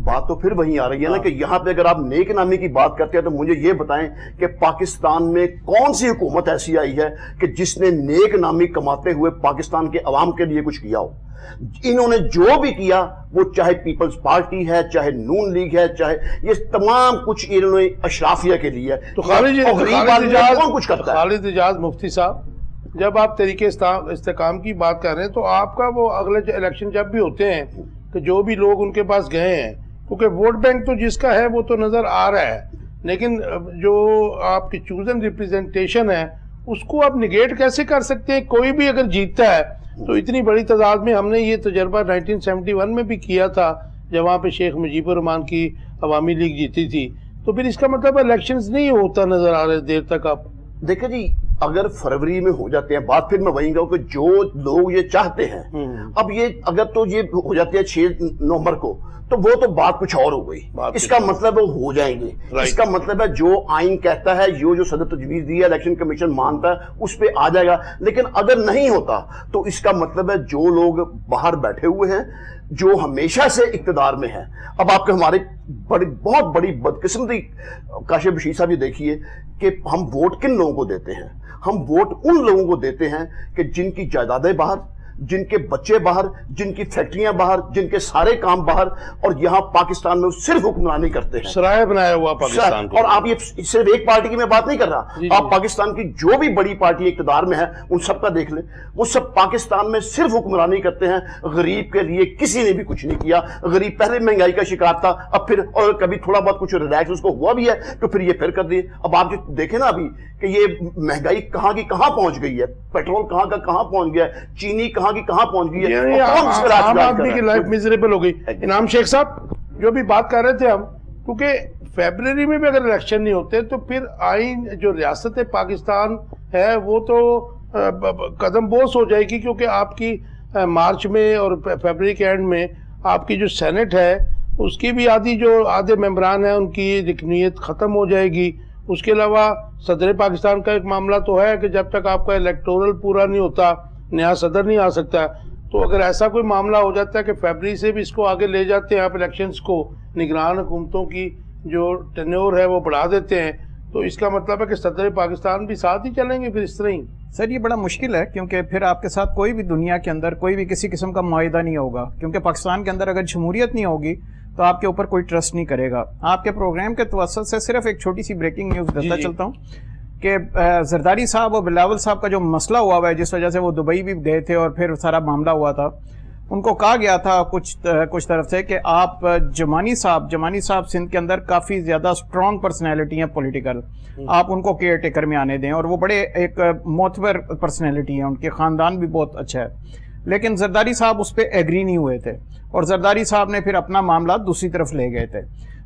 بات تو پھر وہیں آ رہی ہے نا کہ یہاں پہ اگر آپ نیک نامی کی بات کرتے ہیں تو مجھے یہ بتائیں کہ پاکستان میں کون سی حکومت ایسی آئی ہے کہ جس نے نیک نامی کماتے ہوئے پاکستان کے عوام کے لیے کچھ کیا ہو؟ انہوں نے جو بھی کیا وہ چاہے پیپلز پارٹی ہے، چاہے نون لیگ ہے، چاہے یہ تمام کچھ انہوں نے اشرافیہ کے لیے، تو خالد اجاز مفتی صاحب جب آپ تحریک استحکام کی بات کر رہے ہیں تو آپ کا وہ اگلے الیکشن جب بھی ہوتے ہیں کہ جو بھی لوگ ان کے پاس گئے ہیں، کیونکہ ووٹ بینک تو جس کا ہے وہ تو نظر آ رہا ہے، لیکن جو آپ کی چوزن ریپریزنٹیشن ہے اس کو آپ نگیٹ کیسے کر سکتے ہیں؟ کوئی بھی اگر جیتتا ہے تو اتنی بڑی تعداد میں، ہم نے یہ تجربہ 1971 میں بھی کیا تھا جب وہاں پہ شیخ مجیب الرحمان کی عوامی لیگ جیتی تھی، تو پھر اس کا مطلب الیکشنز نہیں ہوتا نظر آ رہے دیر تک۔ آپ دیکھیں جی اگر فروری میں ہو جاتے ہیں بات، پھر میں وہیں گا کہ جو لوگ یہ چاہتے ہیں اب یہ اگر تو یہ ہو جاتی ہے 6 نومبر کو تو وہ تو بات کچھ اور ہو گئی، اس کا مطلب وہ ہو جائیں گے، اس کا مطلب ہے جو آئین کہتا ہے جو صدر تجویز دی ہے الیکشن کمیشن مانتا ہے اس پہ آ جائے گا، لیکن اگر نہیں ہوتا تو اس کا مطلب ہے جو لوگ باہر بیٹھے ہوئے ہیں جو ہمیشہ سے اقتدار میں ہیں، اب آپ کے ہمارے بہت بڑی بدقسمتی کاشف بشیر صاحب یہ دیکھیے کہ ہم ووٹ کن لوگوں کو دیتے ہیں؟ ہم ووٹ ان لوگوں کو دیتے ہیں کہ جن کی جائیدادیں باہر، جن کے بچے باہر، جن کی فیکٹریاں باہر، جن کے سارے کام باہر، اور یہاں پاکستان میں صرف حکمرانی کرتے ہیں، سرایہ بنایا ہوا پاکستان کو۔ اور آپ یہ صرف ایک پارٹی کی میں بات نہیں کر رہا، آپ پاکستان کی جو بھی بڑی پارٹی اقتدار میں ہے ان سب کا دیکھ لیں، وہ سب پاکستان میں صرف حکمرانی کرتے ہیں، غریب کے لیے کسی نے بھی کچھ نہیں کیا۔ غریب پہلے مہنگائی کا شکار تھا، اب پھر اور کبھی تھوڑا بہت کچھ ریلیکس اس کو ہوا بھی ہے تو پھر یہ پھر کر دیے۔ اب آپ جو دیکھیں نا ابھی کہ یہ مہنگائی کہاں کی کہاں پہنچ گئی ہے، پیٹرول کہاں کا کہاں پہنچ گیا ہے، چینی کہاں کی کہاں پہنچ گئی ہے، عام آدمی کی لائف میزریبل ہو گئی۔ انعام شیخ صاحب جو بھی بات کر رہے تھے ہم، کیونکہ فیبرری میں بھی اگر الیکشن نہیں ہوتے تو پھر آئین جو ریاست پاکستان ہے وہ تو قدم بوس ہو جائے گی، کیونکہ آپ کی مارچ میں اور فیبرری کے اینڈ میں آپ کی جو سینٹ ہے اس کی بھی آدھے ممبران ہیں ان کی رکنیت ختم ہو جائے گی۔ اس کے علاوہ صدر پاکستان کا ایک معاملہ تو ہے کہ جب تک آپ کا الیکٹورل پورا نہیں ہوتا نیا صدر نہیں آ سکتا، تو اگر ایسا کوئی معاملہ ہو جاتا ہے کہ فیبرری سے بھی اس کو آگے لے جاتے ہیں آپ الیکشنز کو، نگران حکومتوں کی جو ٹینیور ہے وہ بڑھا دیتے ہیں، تو اس کا مطلب ہے کہ صدر پاکستان بھی ساتھ ہی چلیں گے پھر اس طرح ہی۔ سر یہ بڑا مشکل ہے کیونکہ پھر آپ کے ساتھ کوئی بھی دنیا کے اندر کوئی بھی کسی قسم کا معاہدہ نہیں ہوگا، کیونکہ پاکستان کے اندر اگر جمہوریت نہیں ہوگی تو آپ کے اوپر کوئی ٹرسٹ نہیں کرے گا۔ آپ کے پروگرام کے توسط سے صرف ایک چھوٹی سی بریکنگ نیوز دیتا چلتا ہوں کہ زرداری صاحب اور بلاول صاحب کا جو مسئلہ ہوا ہے جس وجہ سے وہ دبئی بھی گئے تھے اور پھر سارا معاملہ ہوا تھا، ان کو کہا گیا تھا کچھ طرف سے کہ آپ جمانی صاحب سندھ کے اندر کافی زیادہ سٹرونگ پرسنالٹی ہیں پولیٹیکل، آپ ان کو کیئر ٹیکر میں آنے دیں، اور وہ بڑے ایک معتبر پرسنالٹی ہیں، ان کے خاندان بھی بہت اچھا ہے، لیکن زرداری صاحب اس پہ ایگری نہیں ہوئے تھے اور زرداری صاحب نے پھر اپنا معاملہ دوسری طرف لے گئے تھے،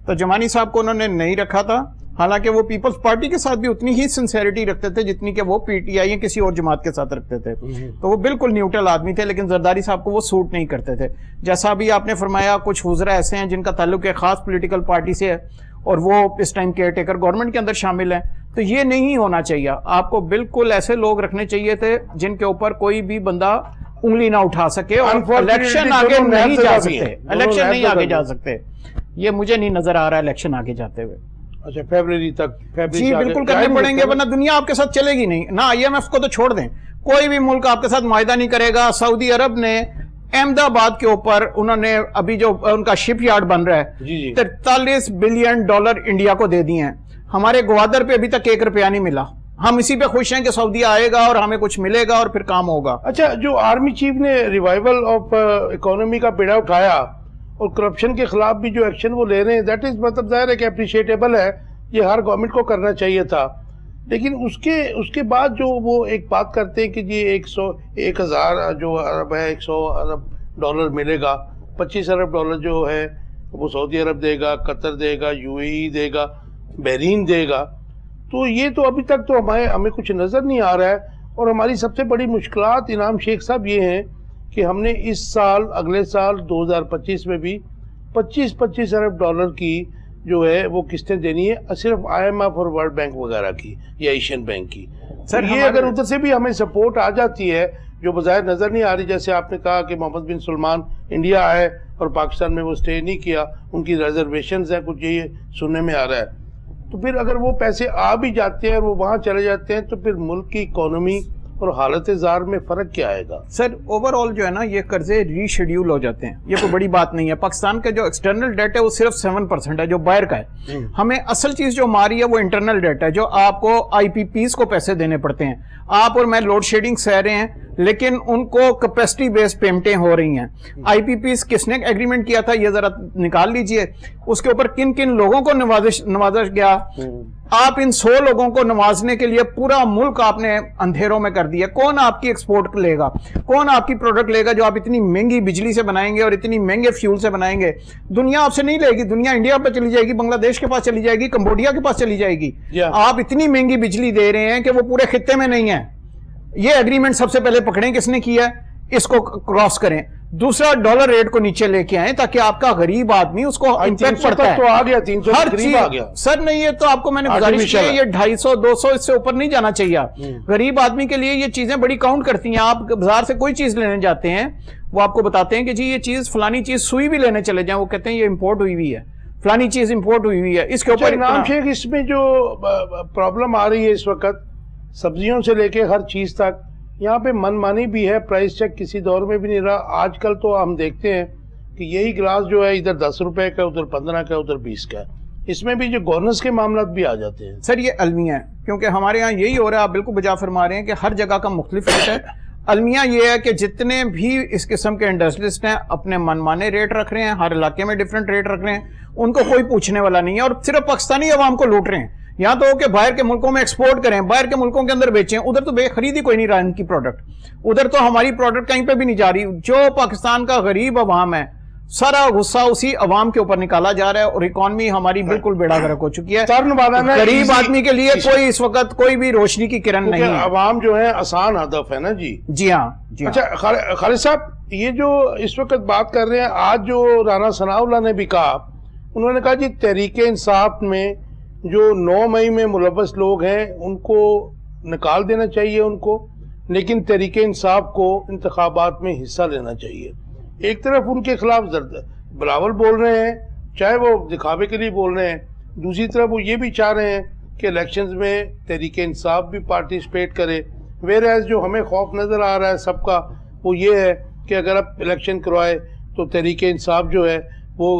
تو جمانی صاحب کو انہوں نے نہیں رکھا تھا، حالانکہ وہ پیپلز پارٹی کے ساتھ بھی اتنی ہی سنسیریٹی رکھتے تھے جتنی کہ وہ پی ٹی آئی یا کسی اور جماعت کے ساتھ رکھتے تھے، تو وہ بالکل نیوٹرل آدمی تھے، لیکن زرداری صاحب کو وہ سوٹ نہیں کرتے تھے۔ جیسا بھی آپ نے فرمایا کچھ وزراء ایسے ہیں جن کا تعلق ایک خاص پولیٹیکل پارٹی سے ہے اور وہ اس ٹائم کیئر ٹیکر گورنمنٹ کے اندر شامل ہیں، تو یہ نہیں ہونا چاہیے۔ آپ کو بالکل ایسے لوگ رکھنے چاہیے تھے جن کے اوپر کوئی بھی بندہ انگلی نہ اٹھا سکے اور الیکشن آگے نہیں جا سکتے، یہ مجھے نہیں نظر آ رہا الیکشن آگے جاتے ہوئے۔ اچھا فیبرری تک جی بالکل کرنے پڑیں گے، ورنہ دنیا آپ کے ساتھ چلے گی نہیں، نہ آئی ایم ایف کو تو چھوڑ دیں، کوئی بھی ملک آپ کے ساتھ معاہدہ نہیں کرے گا۔ سعودی عرب نے احمد آباد کے اوپر انہوں نے ابھی جو ان کا شپ یارڈ بن رہا ہے 43 بلین ڈالر انڈیا کو دے دیے ہیں، ہمارے گوادر پہ ابھی تک 1 روپیہ نہیں ملا، ہم اسی پہ خوش ہیں کہ سعودی آئے گا اور ہمیں کچھ ملے گا اور پھر کام ہوگا. اچھا, جو آرمی چیف نے ریوائول آف اکانومی کا بیڑا اٹھایا اور کرپشن کے خلاف بھی جو ایکشن وہ لے رہے ہیں, دیٹ از مطلب ظاہر ہے کہ اپریشیٹیبل ہے, یہ ہر گورنمنٹ کو کرنا چاہیے تھا. لیکن اس کے بعد جو وہ ایک بات کرتے ہیں کہ جی 1,000 جو ارب ہے, 100 ارب ڈالر ملے گا, 25 ارب ڈالر جو ہے وہ سعودی عرب دے گا, قطر دے گا, UAE دے گا, بحرین دے گا. تو یہ تو ابھی تک تو ہمیں کچھ نظر نہیں آ رہا ہے. اور ہماری سب سے بڑی مشکلات انعام شیخ صاحب یہ ہیں کہ ہم نے اس سال, اگلے سال 2025 میں بھی 25 ارب ڈالر کی جو ہے وہ قسطیں دینی ہے, صرف IMF اور ورلڈ بینک وغیرہ کی یا ایشین بینک کی. سر یہ اگر ادھر سے بھی ہمیں سپورٹ آ جاتی ہے جو بظاہر نظر نہیں آ رہی, جیسے آپ نے کہا کہ محمد بن سلمان انڈیا آئے اور پاکستان میں وہ سٹے نہیں کیا, ان کی ریزرویشنز ہیں, کچھ یہ سننے میں آ رہا ہے. تو پھر اگر وہ پیسے آ بھی جاتے ہیں اور وہ وہاں چلے جاتے ہیں تو پھر ملک کی اکانومی اور حالت زار میں فرق کیا آئے گا؟ سر اوور آل جو ہے نا یہ قرضے ری شیڈیول ہو جاتے ہیں, یہ کوئی بڑی بات نہیں ہے. پاکستان کا جو ایکسٹرنل ڈیٹ ہے وہ صرف 7% ہے جو باہر کا ہے. ہمیں اصل چیز جو ہماری ہے وہ انٹرنل ڈیٹ ہے, جو آپ کو IPPs کو پیسے دینے پڑتے ہیں. آپ اور میں لوڈ شیڈنگ سہ رہے ہیں لیکن ان کو کیپیسٹی بیس پیمنٹیں ہو رہی ہیں. IPPs کس نے ایگریمنٹ کیا تھا یہ ذرا نکال لیجئے, اس کے اوپر کن کن لوگوں کو نوازا گیا. آپ ان 100 لوگوں کو نوازنے کے لیے پورا ملک آپ نے اندھیروں میں کر دیا. کون آپ کی ایکسپورٹ لے گا, کون آپ کی پروڈکٹ لے گا جو آپ اتنی مہنگی بجلی سے بنائیں گے اور اتنی مہنگے فیول سے بنائیں گے؟ دنیا آپ سے نہیں لے گی, دنیا انڈیا پہ چلی جائے گی, بنگلہ دیش کے پاس چلی جائے گی, کمبوڈیا کے پاس چلی جائے گی. آپ اتنی مہنگی بجلی دے رہے ہیں کہ وہ پورے خطے میں نہیں ہے. یہ ایگریمنٹ سب سے پہلے پکڑیں کس نے کیا ہے, اس کو کراس کریں. دوسرا, ڈالر ریٹ کو نیچے لے کے آئیں تاکہ آپ کا غریب آدمی اس کو امپیکٹ پڑتا ہے. تو آ گیا 300 ہر چیز آ گیا. سر نہیں, یہ تو آپ کو میں نے گزارش کی ہے, یہ 250 200 اس سے اوپر نہیں جانا چاہیے. غریب آدمی کے لیے یہ چیزیں بڑی کاؤنٹ کرتی ہیں. آپ بازار سے کوئی چیز لینے جاتے ہیں, وہ آپ کو بتاتے ہیں کہ جی یہ چیز فلانی چیز سوئی بھی لینے چلے جائیں, وہ کہتے ہیں یہ امپورٹ ہوئی ہوئی ہے, فلانی چیز امپورٹ ہوئی ہوئی ہے. اس کے اوپر انعام شیخ, اس میں جو پرابلم آ رہی ہے اس وقت سبزیوں سے لے کے ہر چیز تک, یہاں پہ من مانی بھی ہے, پرائس چیک کسی دور میں بھی نہیں رہا. آج کل تو ہم دیکھتے ہیں کہ یہی گلاس جو ہے ادھر 10 روپے کا, ادھر 15 کا, ادھر 20 کا. اس میں بھی جو گورننس کے معاملات بھی آ جاتے ہیں. سر یہ المیہ ہے, کیونکہ ہمارے ہاں یہی ہو رہا ہے, آپ بالکل بجا فرما رہے ہیں کہ ہر جگہ کا مختلف ریٹ ہے. المیہ یہ ہے کہ جتنے بھی اس قسم کے انڈسٹریسٹ ہیں اپنے من مانے ریٹ رکھ رہے ہیں, ہر علاقے میں ڈیفرنٹ ریٹ رکھ رہے ہیں, ان کو کوئی پوچھنے والا نہیں ہے, اور صرف پاکستانی عوام کو لوٹ رہے ہیں. یہاں تو کہ باہر کے ملکوں میں ایکسپورٹ کریں, باہر کے ملکوں کے اندر بیچیں, ادھر تو بے خریدی کوئی نہیں رہا ان کی پروڈکٹ, ادھر تو ہماری پروڈکٹ کہیں پہ بھی نہیں جا رہی. جو پاکستان کا غریب عوام ہے سارا غصہ اسی عوام کے اوپر نکالا جا رہا ہے, اور اکانومی ہماری بالکل بیڑا گرک ہو چکی ہے. غریب آدمی کے لیے کوئی اس وقت کوئی بھی روشنی کی کرن نہیں ہے. عوام جو ہے آسان ہدف ہے نا. جی ہاں. اچھا خالد صاحب, یہ جو اس وقت بات کر رہے ہیں, آج جو رانا ثناء اللہ نے بھی کہا, انہوں نے کہا جی تحریک انصاف میں جو 9 مئی میں ملوث لوگ ہیں ان کو نکال دینا چاہیے ان کو, لیکن تحریک انصاف کو انتخابات میں حصہ لینا چاہیے. ایک طرف ان کے خلاف بلاول بول رہے ہیں, چاہے وہ دکھاوے کے لیے بول رہے ہیں, دوسری طرف وہ یہ بھی چاہ رہے ہیں کہ الیکشنز میں تحریک انصاف بھی پارٹیسپیٹ کرے. ویئر جو ہمیں خوف نظر آ رہا ہے سب کا وہ یہ ہے کہ اگر آپ الیکشن کروائے تو تحریک انصاف جو ہے وہ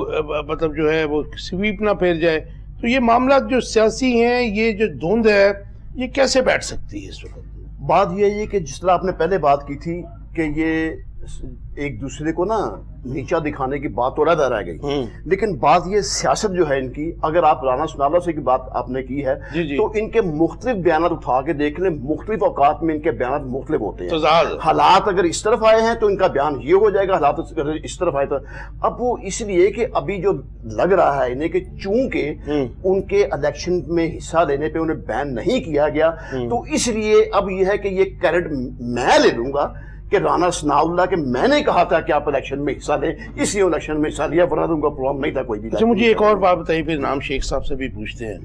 مطلب جو ہے وہ سویپ نہ پھیر جائے. تو یہ معاملات جو سیاسی ہیں, یہ جو دھند ہے, یہ کیسے بیٹھ سکتی ہے اس وقت؟ بات یہ ہے کہ جس طرح آپ نے پہلے بات کی تھی کہ یہ ایک دوسرے کو نا نیچا دکھانے کی بات تو رہ گئی, لیکن بات یہ سیاست جو ہے ان کی, اگر آپ رانا ثناء اللہ سے کی بات آپ نے کی ہے تو ان کے مختلف بیانات اٹھا کے دیکھ لیں, مختلف اوقات میں ان کے بیانات مختلف ہوتے ہیں. حالات اگر اس طرف آئے ہیں تو ان کا بیان یہ ہو جائے گا, حالات اگر اس طرف آئے تو اب وہ اس لیے کہ ابھی جو لگ رہا ہے انہیں کہ چونکہ ان کے الیکشن میں حصہ لینے پہ انہیں بین نہیں کیا گیا, تو اس لیے اب یہ ہے کہ یہ کریڈٹ میں لے لوں گا کہ رانا ثناء اللہ کہ میں نے کہا تھا کہ آپ الیکشن میں حصہ لیں, اس لیے الیکشن میں حصہ لیا, ورنہ ان کا پروگرام نہیں تھا کوئی بھی. اچھا مجھے ایک اور بات بتائیے, پھر انعام شیخ صاحب سے بھی پوچھتے ہیں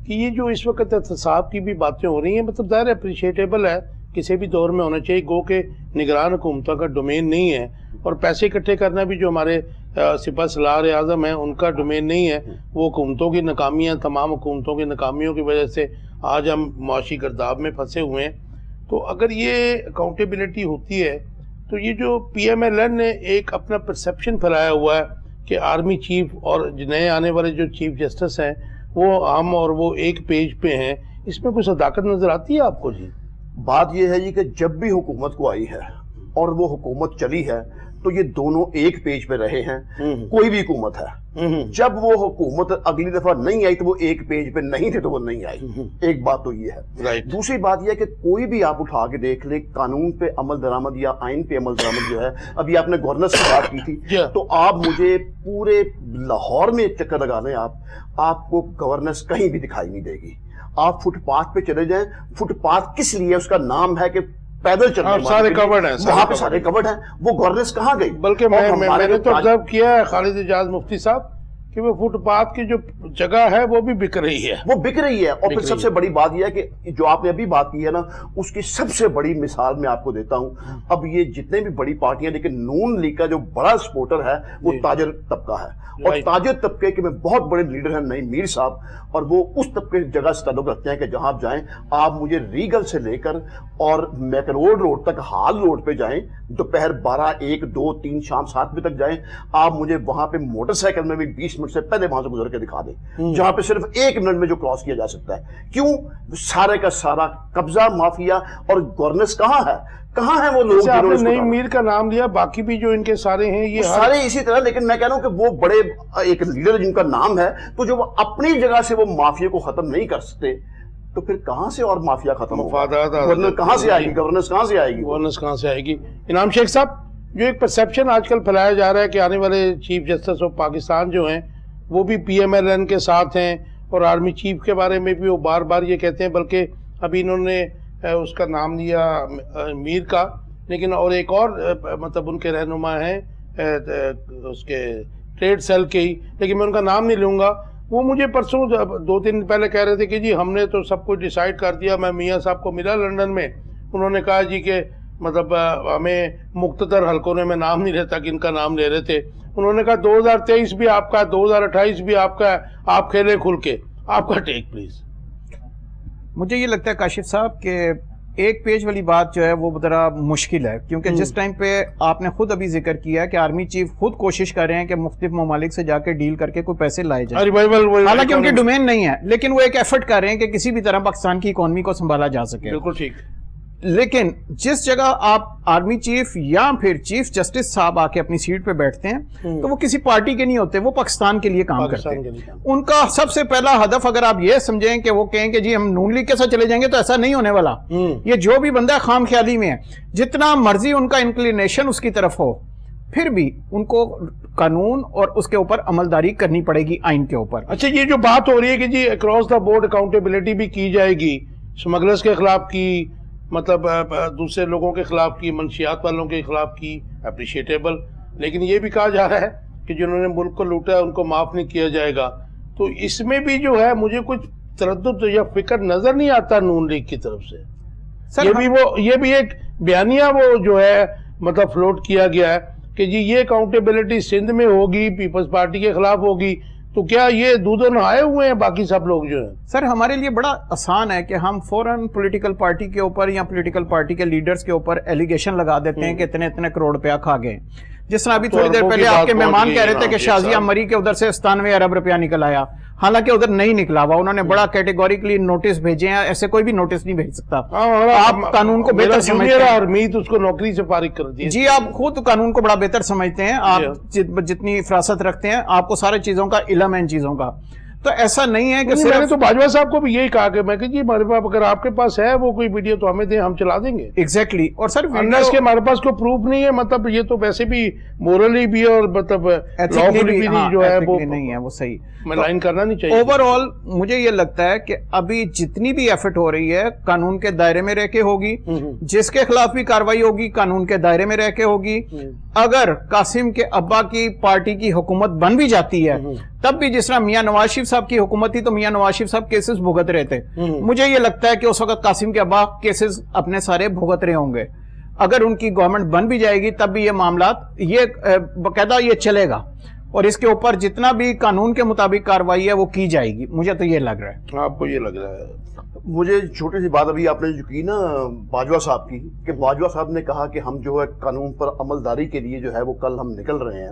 کہ یہ جو اس وقت احتساب کی بھی باتیں ہو رہی ہیں, مطلب ظاہر اپریشیٹیبل ہے, کسی بھی دور میں ہونا چاہیے, گو کہ نگران حکومتوں کا ڈومین نہیں ہے, اور پیسے اکٹھے کرنا بھی جو ہمارے سپہ سالار اعظم ہیں ان کا ڈومین نہیں ہے. وہ حکومتوں کی ناکامیاں, تمام حکومتوں کی ناکامیوں کی وجہ سے آج ہم معاشی گرداب میں پھنسے ہوئے ہیں. تو اگر یہ اکاؤنٹیبلٹی ہوتی ہے تو یہ جو PMLN نے ایک اپنا پرسیپشن پھیلایا ہوا ہے کہ آرمی چیف اور نئے آنے والے جو چیف جسٹس ہیں وہ ہم اور وہ ایک پیج پہ ہیں, اس میں کوئی صداقت نظر آتی ہے آپ کو جی؟ بات یہ ہے جی کہ جب بھی حکومت کو آئی ہے اور وہ حکومت چلی ہے تو یہ دونوں ایک پیج پہ رہے ہیں، کوئی بھی حکومت ہے۔ جب وہ حکومت اگلی دفعہ نہیں آئی تو وہ ایک پیج پہ نہیں تھے تو وہ نہیں آئی، ایک بات تو یہ ہے۔ دوسری بات یہ ہے کہ کوئی بھی آپ اٹھا کے دیکھ لیں، قانون پہ عمل درآمد یا آئین پہ عمل درآمد جو ہے، ابھی آپ نے گورننس کی بات کی تھی، تو آپ مجھے پورے لاہور میں ایک چکر لگا لیں، آپ کو گورننس کہیں بھی دکھائی نہیں دے گی۔ آپ فٹ پاتھ پہ چلے جائیں، فٹ پاتھ کس لیے؟ اس کا نام ہے کہ پیدل چلنے سارے کورڈ ہیں، وہاں پہ سارے کورڈ ہیں، وہ گورننس کہاں گئی؟ بلکہ میں نے تو آبزرو کیا ہے خالد اعجاز مفتی صاحب کہ وہ فٹ پاتھ کی جو جگہ ہے وہ بھی بک رہی ہے، وہ بک رہی ہے۔ اور پھر سب سے بڑی بات یہ ہے کہ جو آپ نے ابھی بات کی ہے نا، اس کی سب سے بڑی مثال میں آپ کو دیتا ہوں۔ اب یہ جتنے بھی بڑی پارٹیاں، لیکن نون لیگ کا جو بڑا سپورٹر ہے وہ تاجر طبقہ ہے، اور تاجر طبقے کے میں بہت بڑے لیڈر ہیں نعیم میر صاحب، اور وہ اس طبقے کی جگہ سے تعلق رکھتے ہیں کہ جہاں آپ جائیں، آپ مجھے ریگل سے لے کر اور میکروڈ روڈ تک، ہال روڈ پہ جائیں، دوپہر 12، 1، 2، 3، شام 7 بجے تک جائیں، آپ مجھے وہاں پہ موٹر سائیکل میں بھی 20 منٹ سے پہلے وہاں سے گزر کے دکھا دیں، جہاں پہ صرف 1 منٹ میں جو کراس کیا جا سکتا ہے۔ کیوں؟ سارے کا سارا قبضہ مافیا اور گورننس کہاں ہے؟ کہاں ہیں وہ لوگ آپ نے نعیم میر کا نام لیا، باقی بھی جو ان کے سارے ہیں یہ سارے اسی طرح، لیکن میں کہہ رہا ہوں کہ وہ بڑے ایک لیڈر جن کا نام ہے، تو جو وہ اپنی جگہ سے وہ مافیا کو ختم نہیں کر سکتے، تو پھر کہاں سے اور مافیا ختم ہوگا؟ گورننس کہاں سے آئے گی؟ گورننس کہاں سے آئے گی؟ گورننس کہاں سے آئے گی؟ انعام شیخ صاحب، جو ایک پرسیپشن آج کل پھیلایا جا رہا ہے کہ آنے والے چیف جسٹس آف پاکستان جو ہیں وہ بھی پی ایم ایل این کے ساتھ ہیں، اور آرمی چیف کے بارے میں بھی وہ بار بار یہ کہتے ہیں، بلکہ ابھی انہوں نے اس کا نام لیا میر کا، لیکن اور ایک اور مطلب ان کے رہنما ہیں اس کے ٹریڈ سیل کے ہی، لیکن میں ان کا نام نہیں لوں گا۔ وہ مجھے پرسوں 2 دن پہلے کہہ رہے تھے کہ جی ہم نے تو سب کچھ ڈیسائیڈ کر دیا۔ میں میاں صاحب کو ملا لنڈن میں، انہوں نے کہا جی کہ مطلب ہمیں مختصر حلقوں میں نام نہیں لیتا کہ ان کا نام لے رہے تھے۔ انہوں نے کہا 2023 بھی آپ کا ہے، 2028 بھی آپ کا ہے، آپ کھیلیں کھل کے۔ آپ کا ٹیک پلیز۔ مجھے یہ لگتا ہے کاشف صاحب کہ ایک پیج والی بات جو ہے وہ ذرا مشکل ہے، کیونکہ جس ٹائم پہ آپ نے خود ابھی ذکر کیا کہ آرمی چیف خود کوشش کر رہے ہیں کہ مختلف ممالک سے جا کے ڈیل کر کے کوئی پیسے لائے جائیں، حالانکہ ان کی ڈومین نہیں ہے، لیکن وہ ایک ایفرٹ کر رہے ہیں کہ کسی بھی طرح پاکستان کی اکانومی کو سنبھالا جا سکے۔ بالکل ٹھیک۔ لیکن جس جگہ آپ آرمی چیف یا پھر چیف جسٹس صاحب آ کے اپنی سیٹ پہ بیٹھتے ہیں تو وہ کسی پارٹی کے نہیں ہوتے، وہ پاکستان کے لیے کام کرتے ہیں۔ ان کا سب سے پہلا ہدف اگر آپ یہ سمجھیں کہ وہ کہیں کہ جی ہم نون لیگ کے ساتھ چلے جائیں گے تو ایسا نہیں ہونے والا۔ یہ جو بھی بندہ خام خیالی میں ہے، جتنا مرضی ان کا انکلینیشن اس کی طرف ہو، پھر بھی ان کو قانون اور اس کے اوپر عملداری کرنی پڑے گی آئین کے اوپر۔ اچھا، یہ جو بات ہو رہی ہے کہ جی اکراس دا بورڈ اکاؤنٹیبلٹی بھی کی جائے گی، اسمگلرز کے خلاف کی، مطلب دوسرے لوگوں کے خلاف کی، منشیات والوں کے خلاف کی، اپریشیٹیبل، لیکن یہ بھی کہا جا رہا ہے کہ جنہوں نے ملک کو لوٹا ہے ان کو معاف نہیں کیا جائے گا۔ تو اس میں بھی جو ہے مجھے کچھ تردد یا فکر نظر نہیں آتا نون لیگ کی طرف سے۔ یہ بھی ایک بیانیہ وہ جو ہے مطلب فلوٹ کیا گیا ہے کہ جی یہ اکاؤنٹیبلٹی سندھ میں ہوگی، پیپلز پارٹی کے خلاف ہوگی، تو کیا یہ دودن آئے ہوئے ہیں باقی سب لوگ جو ہیں؟ سر ہمارے لیے بڑا آسان ہے کہ ہم فوراً پولیٹیکل پارٹی کے اوپر یا پولیٹیکل پارٹی کے لیڈرز کے اوپر ایلیگیشن لگا دیتے ہیں کہ اتنے کروڑ روپیہ کھا گئے۔ جس طرح ابھی تھوڑی دیر پہلے آپ کے مہمان کہہ رہے تھے کہ شازیہ مری کے ادھر سے 97 ارب روپیہ نکل آیا، حالانکہ ادھر نہیں نکلا ہوا، انہوں نے بڑا کیٹیگوریکلی نوٹس بھیجے ہیں، ایسے کوئی بھی نوٹس نہیں بھیج سکتا۔ آپ قانون کو بہتر سمجھتے ہیں، میت اس کو نوکری سے فارغ کر دی۔ جی آپ خود قانون کو بڑا بہتر سمجھتے ہیں، آپ جتنی فراست رکھتے ہیں، آپ کو سارے چیزوں کا علم ہے ان چیزوں کا، تو ایسا نہیں ہے کہ میں نے تو باجوہ صاحب کو بھی یہی کہا کہ میں کہ جی ہمارے پاس اگر آپ کے پاس ہے وہ کوئی ویڈیو تو ہمیں دیں، ہم چلا دیں گے۔ ایگزیکٹلی۔ اور سر انلیس کہ ہمارے پاس کوئی پروف نہیں ہے، مطلب یہ تو ویسے بھی مورلی بھی اور مطلب لافلی بھی جو ہے وہ نہیں ہے، وہ صحیح میں لائن کرنا نہیں چاہیے۔ اوور آل مجھے یہ لگتا ہے کہ ابھی جتنی بھی ایفرٹ ہو رہی ہے قانون کے دائرے میں رہ کے ہوگی، جس کے خلاف بھی کاروائی ہوگی قانون کے دائرے میں رہ کے ہوگی۔ اگر قاسم کے ابا کی پارٹی کی حکومت بن بھی جاتی ہے تب بھی جس طرح میاں نواز شریف صاحب کی حکومت تھی تو میاں نواز شریف صاحب کیسز بھگت رہے تھے، مجھے یہ لگتا ہے کہ اس وقت قاسم کے ابا کیسز اپنے سارے بھگت رہے ہوں گے۔ اگر ان کی گورنمنٹ بن بھی جائے گی تب بھی یہ معاملات یہ باقاعدہ یہ چلے گا، اور اس کے اوپر جتنا بھی قانون کے مطابق کاروائی ہے وہ کی جائے گی، مجھے تو یہ لگ رہا ہے۔ آپ کو یہ لگ رہا ہے؟ مجھے چھوٹی سی بات ابھی آپ نے جو کی نا باجوہ صاحب کی، کہ باجوہ صاحب نے کہا کہ ہم جو ہے قانون پر عمل داری کے لیے جو ہے وہ کل ہم نکل رہے ہیں۔